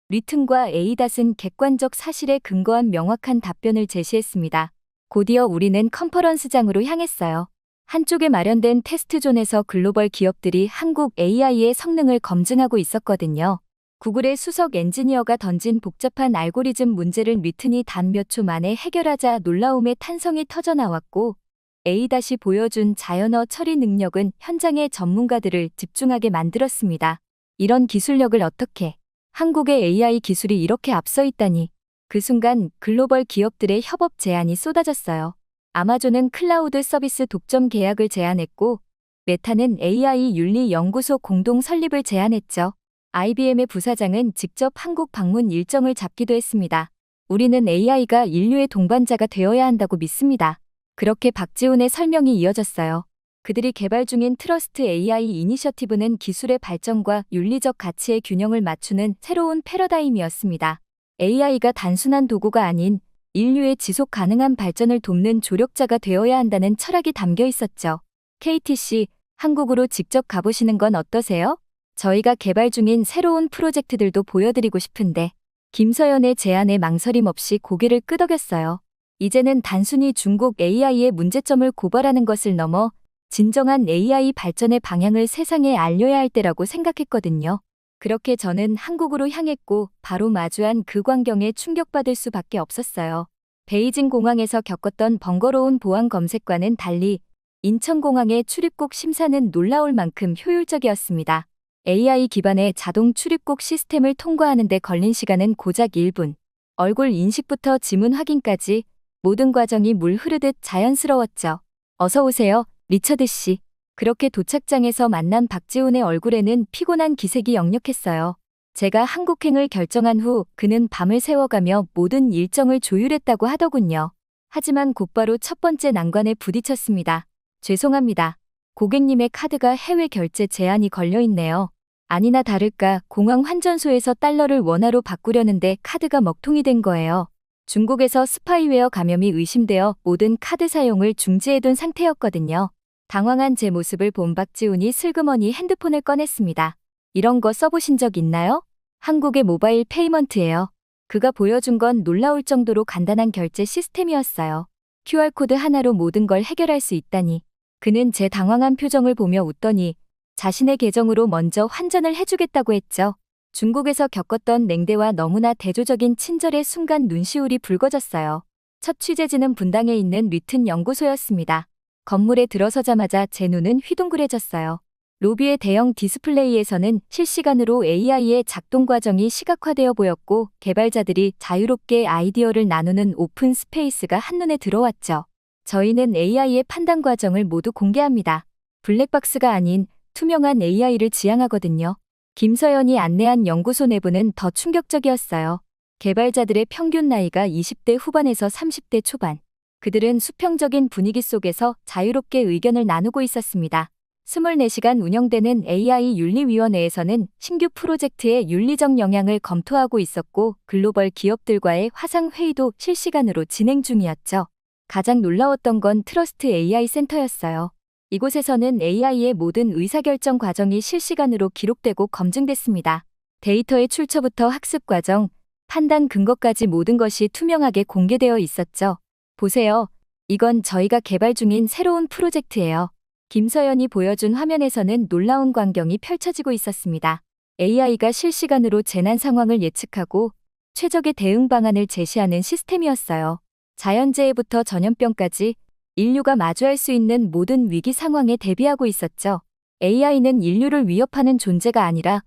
리튼과 에이닷은 객관적 사실에 근거한 명확한 답변을 제시했습니다. 곧이어 우리는 컨퍼런스장으로 향했어요. 한쪽에 마련된 테스트존에서 글로벌 기업들이 한국 AI의 성능을 검증하고 있었거든요. 구글의 수석 엔지니어가 던진 복잡한 알고리즘 문제를 리튼이 단 몇 초 만에 해결하자 놀라움의 탄성이 터져나왔고 에이닷이 보여준 자연어 처리 능력은 현장의 전문가들을 집중하게 만들었습니다. 이런 기술력을 어떻게 한국의 AI 기술이 이렇게 앞서 있다니. 그 순간 글로벌 기업들의 협업 제안이 쏟아졌어요. 아마존은 클라우드 서비스 독점 계약을 제안했고 메타는 AI 윤리 연구소 공동 설립을 제안했죠. IBM의 부사장은 직접 한국 방문 일정을 잡기도 했습니다. 우리는 AI가 인류의 동반자가 되어야 한다고 믿습니다. 그렇게 박지훈의 설명이 이어졌어요. 그들이 개발 중인 트러스트 AI 이니셔티브는 기술의 발전과 윤리적 가치의 균형을 맞추는 새로운 패러다임이었습니다. AI가 단순한 도구가 아닌 인류의 지속 가능한 발전을 돕는 조력자가 되어야 한다는 철학이 담겨 있었죠. KTC, 한국으로 직접 가보시는 건 어떠세요? 저희가 개발 중인 새로운 프로젝트들도 보여드리고 싶은데 김서연의 제안에 망설임 없이 고개를 끄덕였어요. 이제는 단순히 중국 AI의 문제점을 고발하는 것을 넘어 진정한 AI 발전의 방향을 세상에 알려야 할 때라고 생각했거든요. 그렇게 저는 한국으로 향했고 바로 마주한 그 광경에 충격받을 수밖에 없었어요. 베이징 공항에서 겪었던 번거로운 보안 검색과는 달리 인천공항의 출입국 심사는 놀라울 만큼 효율적이었습니다. AI 기반의 자동 출입국 시스템을 통과하는 데 걸린 시간은 고작 1분. 얼굴 인식부터 지문 확인까지 모든 과정이 물 흐르듯 자연스러웠죠. 어서 오세요, 리처드 씨. 그렇게 도착장에서 만난 박지훈의 얼굴에는 피곤한 기색이 역력했어요. 제가 한국행을 결정한 후 그는 밤을 새워가며 모든 일정을 조율했다고 하더군요. 하지만 곧바로 첫 번째 난관에 부딪혔습니다. 죄송합니다. 고객님의 카드가 해외 결제 제한이 걸려있네요. 아니나 다를까 공항 환전소에서 달러를 원화로 바꾸려는데 카드가 먹통이 된 거예요. 중국에서 스파이웨어 감염이 의심되어 모든 카드 사용을 중지해둔 상태였거든요. 당황한 제 모습을 본 박지훈이 슬그머니 핸드폰을 꺼냈습니다. 이런 거 써보신 적 있나요? 한국의 모바일 페이먼트예요. 그가 보여준 건 놀라울 정도로 간단한 결제 시스템이었어요. QR코드 하나로 모든 걸 해결할 수 있다니. 그는 제 당황한 표정을 보며 웃더니 자신의 계정으로 먼저 환전을 해주겠다고 했죠. 중국에서 겪었던 냉대와 너무나 대조적인 친절의 순간 눈시울이 붉어졌어요. 첫 취재지는 분당에 있는 리튼 연구소였습니다. 건물에 들어서자마자 제 눈은 휘둥그레졌어요. 로비의 대형 디스플레이에서는 실시간으로 AI의 작동 과정이 시각화되어 보였고 개발자들이 자유롭게 아이디어를 나누는 오픈 스페이스가 한눈에 들어왔죠. 저희는 AI의 판단 과정을 모두 공개합니다. 블랙박스가 아닌 투명한 AI를 지향하거든요. 김서연이 안내한 연구소 내부는 더 충격적이었어요. 개발자들의 평균 나이가 20대 후반에서 30대 초반. 그들은 수평적인 분위기 속에서 자유롭게 의견을 나누고 있었습니다. 24시간 운영되는 AI 윤리위원회에서는 신규 프로젝트의 윤리적 영향을 검토하고 있었고 글로벌 기업들과의 화상회의도 실시간으로 진행 중이었죠. 가장 놀라웠던 건 트러스트 AI 센터였어요. 이곳에서는 AI의 모든 의사결정 과정이 실시간으로 기록되고 검증됐습니다. 데이터의 출처부터 학습 과정, 판단 근거까지 모든 것이 투명하게 공개되어 있었죠. 보세요. 이건 저희가 개발 중인 새로운 프로젝트예요. 김서연이 보여준 화면에서는 놀라운 광경이 펼쳐지고 있었습니다. AI가 실시간으로 재난 상황을 예측하고 최적의 대응 방안을 제시하는 시스템이었어요. 자연재해부터 전염병까지 인류가 마주할 수 있는 모든 위기 상황에 대비하고 있었죠. AI는 인류를 위협하는 존재가 아니라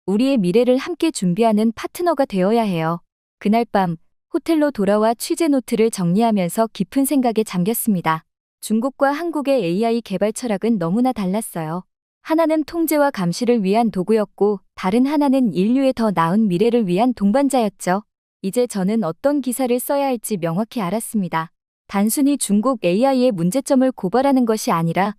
우리의 미래를 함께 준비하는 파트너가 되어야 해요. 그날 밤 호텔로 돌아와 취재 노트를 정리하면서 깊은 생각에 잠겼습니다. 중국과 한국의 AI 개발 철학은 너무나 달랐어요. 하나는 통제와 감시를 위한 도구였고 다른 하나는 인류의 더 나은 미래를 위한 동반자였죠. 이제 저는 어떤 기사를 써야 할지 명확히 알았습니다. 단순히 중국 AI의 문제점을 고발하는 것이 아니라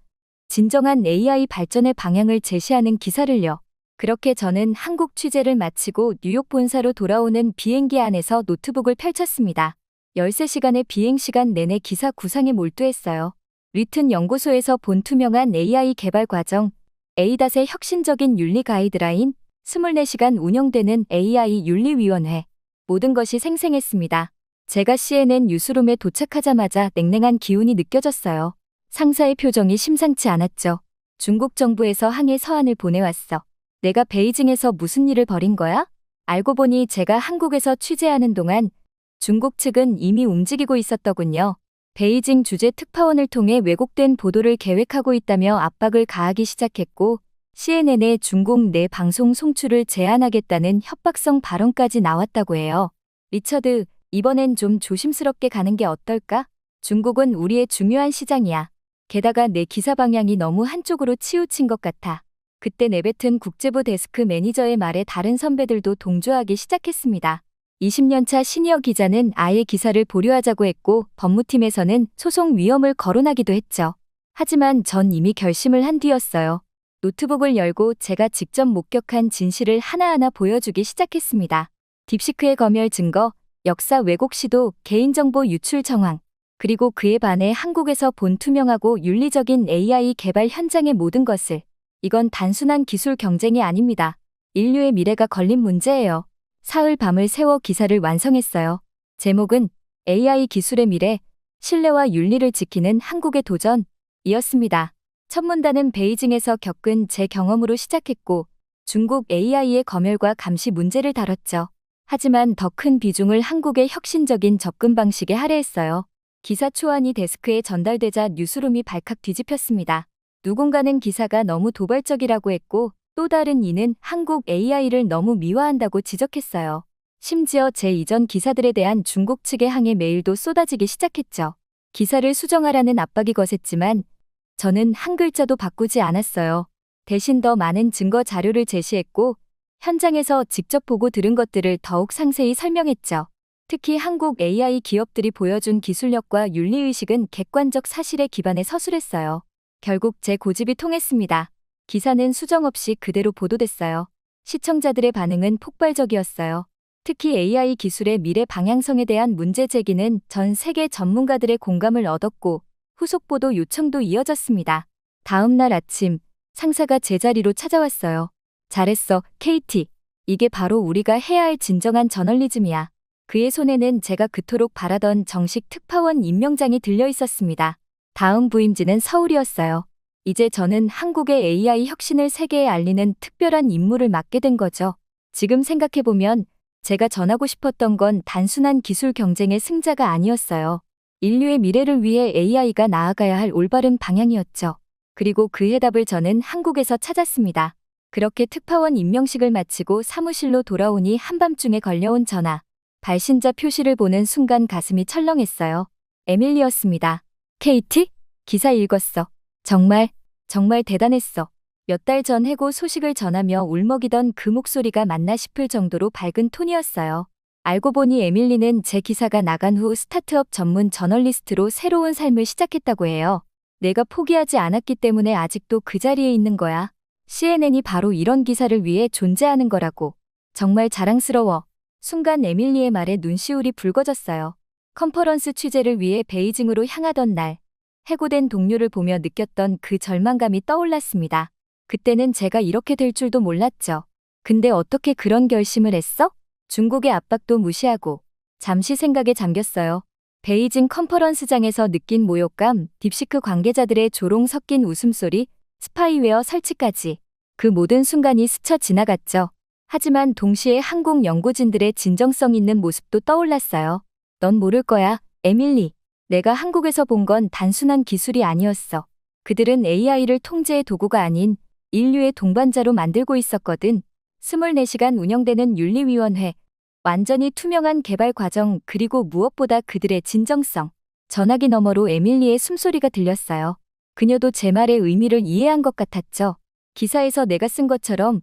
진정한 AI 발전의 방향을 제시하는 기사를요. 그렇게 저는 한국 취재를 마치고 뉴욕 본사로 돌아오는 비행기 안에서 노트북을 펼쳤습니다. 13시간의 비행시간 내내 기사 구상에 몰두했어요. 리튼 연구소에서 본 투명한 AI 개발 과정, ADAS의 혁신적인 윤리 가이드라인, 24시간 운영되는 AI 윤리위원회, 모든 것이 생생했습니다. 제가 CNN 뉴스룸에 도착하자마자 냉랭한 기운이 느껴졌어요. 상사의 표정이 심상치 않았죠. 중국 정부에서 항해 서한을 보내왔어. 내가 베이징에서 무슨 일을 벌인 거야? 알고 보니 제가 한국에서 취재하는 동안 중국 측은 이미 움직이고 있었더군요. 베이징 주재 특파원을 통해 왜곡된 보도를 계획하고 있다며 압박을 가하기 시작했고 CNN에 중국 내 방송 송출을 제한하겠다는 협박성 발언까지 나왔다고 해요. 리처드, 이번엔 좀 조심스럽게 가는 게 어떨까? 중국은 우리의 중요한 시장이야. 게다가 내 기사 방향이 너무 한쪽으로 치우친 것 같아. 그때 내뱉은 국제부 데스크 매니저의 말에 다른 선배들도 동조하기 시작했습니다. 20년차 시니어 기자는 아예 기사를 보류하자고 했고 법무팀에서는 소송 위험을 거론하기도 했죠. 하지만 전 이미 결심을 한 뒤였어요. 노트북을 열고 제가 직접 목격한 진실을 하나하나 보여주기 시작했습니다. 딥시크의 검열 증거, 역사 왜곡 시도, 개인정보 유출 정황, 그리고 그에 반해 한국에서 본 투명하고 윤리적인 AI 개발 현장의 모든 것을. 이건 단순한 기술 경쟁이 아닙니다. 인류의 미래가 걸린 문제예요. 사흘 밤을 새워 기사를 완성했어요. 제목은 AI 기술의 미래, 신뢰와 윤리를 지키는 한국의 도전이었습니다. 첫 문단은 베이징에서 겪은 제 경험으로 시작했고 중국 AI의 검열과 감시 문제를 다뤘죠. 하지만 더 큰 비중을 한국의 혁신적인 접근 방식에 할애했어요. 기사 초안이 데스크에 전달되자 뉴스룸이 발칵 뒤집혔습니다. 누군가는 기사가 너무 도발적이라고 했고 또 다른 이는 한국 AI를 너무 미화한다고 지적했어요. 심지어 제 이전 기사들에 대한 중국 측의 항해 메일도 쏟아지기 시작했죠. 기사를 수정하라는 압박이 거셌지만 저는 한 글자도 바꾸지 않았어요. 대신 더 많은 증거 자료를 제시했고 현장에서 직접 보고 들은 것들을 더욱 상세히 설명했죠. 특히 한국 AI 기업들이 보여준 기술력과 윤리의식은 객관적 사실에 기반해 서술했어요. 결국 제 고집이 통했습니다. 기사는 수정 없이 그대로 보도됐어요. 시청자들의 반응은 폭발적이었어요. 특히 AI 기술의 미래 방향성에 대한 문제 제기는 전 세계 전문가들의 공감을 얻었고 후속 보도 요청도 이어졌습니다. 다음 날 아침 상사가 제 자리로 찾아왔어요. 잘했어, KT. 이게 바로 우리가 해야 할 진정한 저널리즘이야. 그의 손에는 제가 그토록 바라던 정식 특파원 임명장이 들려 있었습니다. 다음 부임지는 서울이었어요. 이제 저는 한국의 AI 혁신을 세계에 알리는 특별한 임무를 맡게 된 거죠. 지금 생각해보면 제가 전하고 싶었던 건 단순한 기술 경쟁의 승자가 아니었어요. 인류의 미래를 위해 AI가 나아가야 할 올바른 방향이었죠. 그리고 그 해답을 저는 한국에서 찾았습니다. 그렇게 특파원 임명식을 마치고 사무실로 돌아오니 한밤중에 걸려온 전화. 발신자 표시를 보는 순간 가슴이 철렁했어요. 에밀리였습니다. KT? 기사 읽었어. 정말 대단했어. 몇 달 전 해고 소식을 전하며 울먹이던 그 목소리가 맞나 싶을 정도로 밝은 톤이었어요. 알고 보니 에밀리는 제 기사가 나간 후 스타트업 전문 저널리스트로 새로운 삶을 시작했다고 해요. 내가 포기하지 않았기 때문에 아직도 그 자리에 있는 거야. CNN이 바로 이런 기사를 위해 존재하는 거라고. 정말 자랑스러워. 순간 에밀리의 말에 눈시울이 붉어졌어요. 컨퍼런스 취재를 위해 베이징으로 향하던 날, 해고된 동료를 보며 느꼈던 그 절망감이 떠올랐습니다. 그때는 제가 이렇게 될 줄도 몰랐죠. 근데 어떻게 그런 결심을 했어? 중국의 압박도 무시하고 잠시 생각에 잠겼어요. 베이징 컨퍼런스장에서 느낀 모욕감, 딥시크 관계자들의 조롱 섞인 웃음소리, 스파이웨어 설치까지 그 모든 순간이 스쳐 지나갔죠. 하지만 동시에 한국 연구진들의 진정성 있는 모습도 떠올랐어요. 넌 모를 거야, 에밀리. 내가 한국에서 본 건 단순한 기술이 아니었어. 그들은 AI를 통제의 도구가 아닌 인류의 동반자로 만들고 있었거든. 24시간 운영되는 윤리위원회, 완전히 투명한 개발 과정, 그리고 무엇보다 그들의 진정성. 전화기 너머로 에밀리의 숨소리가 들렸어요. 그녀도 제 말의 의미를 이해한 것 같았죠. 기사에서 내가 쓴 것처럼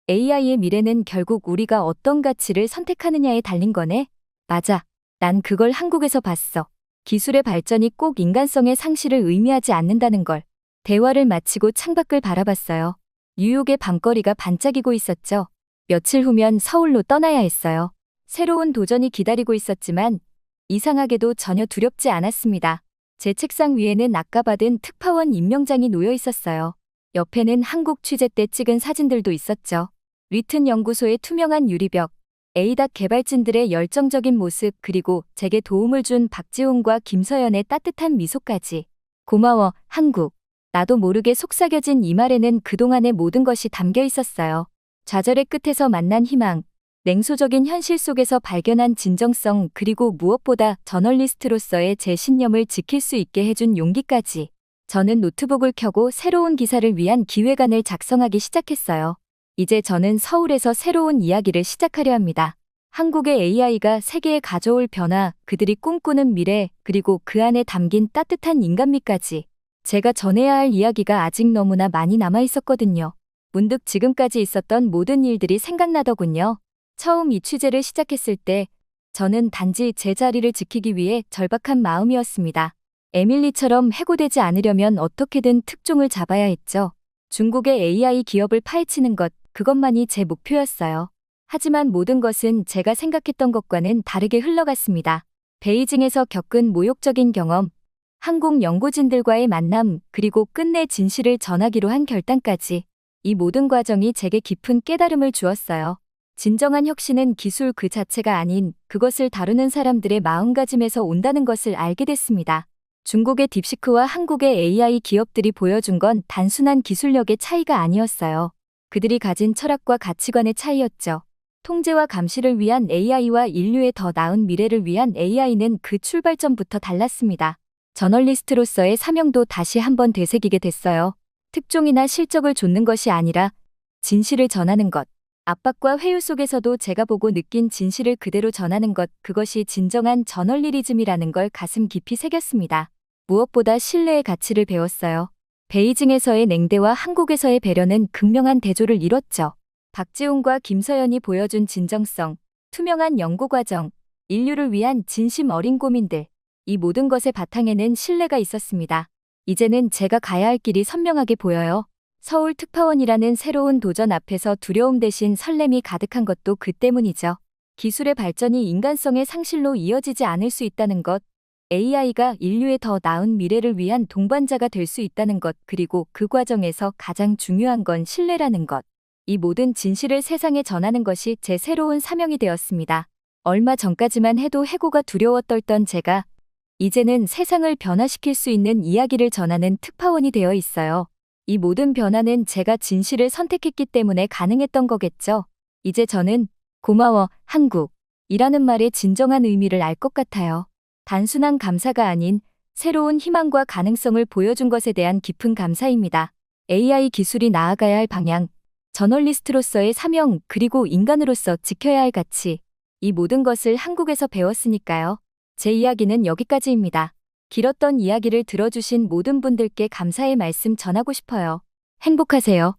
AI의 미래는 결국 우리가 어떤 가치를 선택하느냐에 달린 거네. 맞아. 난 그걸 한국에서 봤어. 기술의 발전이 꼭 인간성의 상실을 의미하지 않는다는 걸. 대화를 마치고 창밖을 바라봤어요. 뉴욕의 밤거리가 반짝이고 있었죠. 며칠 후면 서울로 떠나야 했어요. 새로운 도전이 기다리고 있었지만 이상하게도 전혀 두렵지 않았습니다. 제 책상 위에는 아까 받은 특파원 임명장이 놓여 있었어요. 옆에는 한국 취재 때 찍은 사진들도 있었죠. 리튼 연구소의 투명한 유리벽, 에이닥 개발진들의 열정적인 모습, 그리고 제게 도움을 준 박지훈과 김서연의 따뜻한 미소까지. 고마워, 한국. 나도 모르게 속삭여진 이 말에는 그동안의 모든 것이 담겨 있었어요. 좌절의 끝에서 만난 희망, 냉소적인 현실 속에서 발견한 진정성, 그리고 무엇보다 저널리스트로서의 제 신념을 지킬 수 있게 해준 용기까지. 저는 노트북을 켜고 새로운 기사를 위한 기획안을 작성하기 시작했어요. 이제 저는 서울에서 새로운 이야기를 시작하려 합니다. 한국의 AI가 세계에 가져올 변화, 그들이 꿈꾸는 미래, 그리고 그 안에 담긴 따뜻한 인간미까지. 제가 전해야 할 이야기가 아직 너무나 많이 남아 있었거든요. 문득 지금까지 있었던 모든 일들이 생각나더군요. 처음 이 취재를 시작했을 때 저는 단지 제 자리를 지키기 위해 절박한 마음이었습니다. 에밀리처럼 해고되지 않으려면 어떻게든 특종을 잡아야 했죠. 중국의 AI 기업을 파헤치는 것, 그것만이 제 목표였어요. 하지만 모든 것은 제가 생각했던 것과는 다르게 흘러갔습니다. 베이징에서 겪은 모욕적인 경험, 한국 연구진들과의 만남, 그리고 끝내 진실을 전하기로 한 결단까지. 이 모든 과정이 제게 깊은 깨달음을 주었어요. 진정한 혁신은 기술 그 자체가 아닌 그것을 다루는 사람들의 마음가짐에서 온다는 것을 알게 됐습니다. 중국의 딥시크와 한국의 AI 기업들이 보여준 건 단순한 기술력의 차이가 아니었어요. 그들이 가진 철학과 가치관의 차이였죠. 통제와 감시를 위한 AI와 인류의 더 나은 미래를 위한 AI는 그 출발점부터 달랐습니다. 저널리스트로서의 사명도 다시 한번 되새기게 됐어요. 특종이나 실적을 좇는 것이 아니라 진실을 전하는 것. 압박과 회유 속에서도 제가 보고 느낀 진실을 그대로 전하는 것, 그것이 진정한 저널리즘이라는 걸 가슴 깊이 새겼습니다. 무엇보다 신뢰의 가치를 배웠어요. 베이징에서의 냉대와 한국에서의 배려는 극명한 대조를 이뤘죠. 박지훈과 김서연이 보여준 진정성, 투명한 연구 과정, 인류를 위한 진심 어린 고민들, 이 모든 것의 바탕에는 신뢰가 있었습니다. 이제는 제가 가야 할 길이 선명하게 보여요. 서울 특파원이라는 새로운 도전 앞에서 두려움 대신 설렘이 가득한 것도 그 때문이죠. 기술의 발전이 인간성의 상실로 이어지지 않을 수 있다는 것, AI가 인류의 더 나은 미래를 위한 동반자가 될 수 있다는 것, 그리고 그 과정에서 가장 중요한 건 신뢰라는 것. 이 모든 진실을 세상에 전하는 것이 제 새로운 사명이 되었습니다. 얼마 전까지만 해도 해고가 두려워 떨던 제가 이제는 세상을 변화시킬 수 있는 이야기를 전하는 특파원이 되어 있어요. 이 모든 변화는 제가 진실을 선택했기 때문에 가능했던 거겠죠. 이제 저는 고마워, 한국 이라는 말의 진정한 의미를 알 것 같아요. 단순한 감사가 아닌 새로운 희망과 가능성을 보여준 것에 대한 깊은 감사입니다. AI 기술이 나아가야 할 방향, 저널리스트로서의 사명, 그리고 인간으로서 지켜야 할 가치. 이 모든 것을 한국에서 배웠으니까요. 제 이야기는 여기까지입니다. 길었던 이야기를 들어주신 모든 분들께 감사의 말씀 전하고 싶어요. 행복하세요.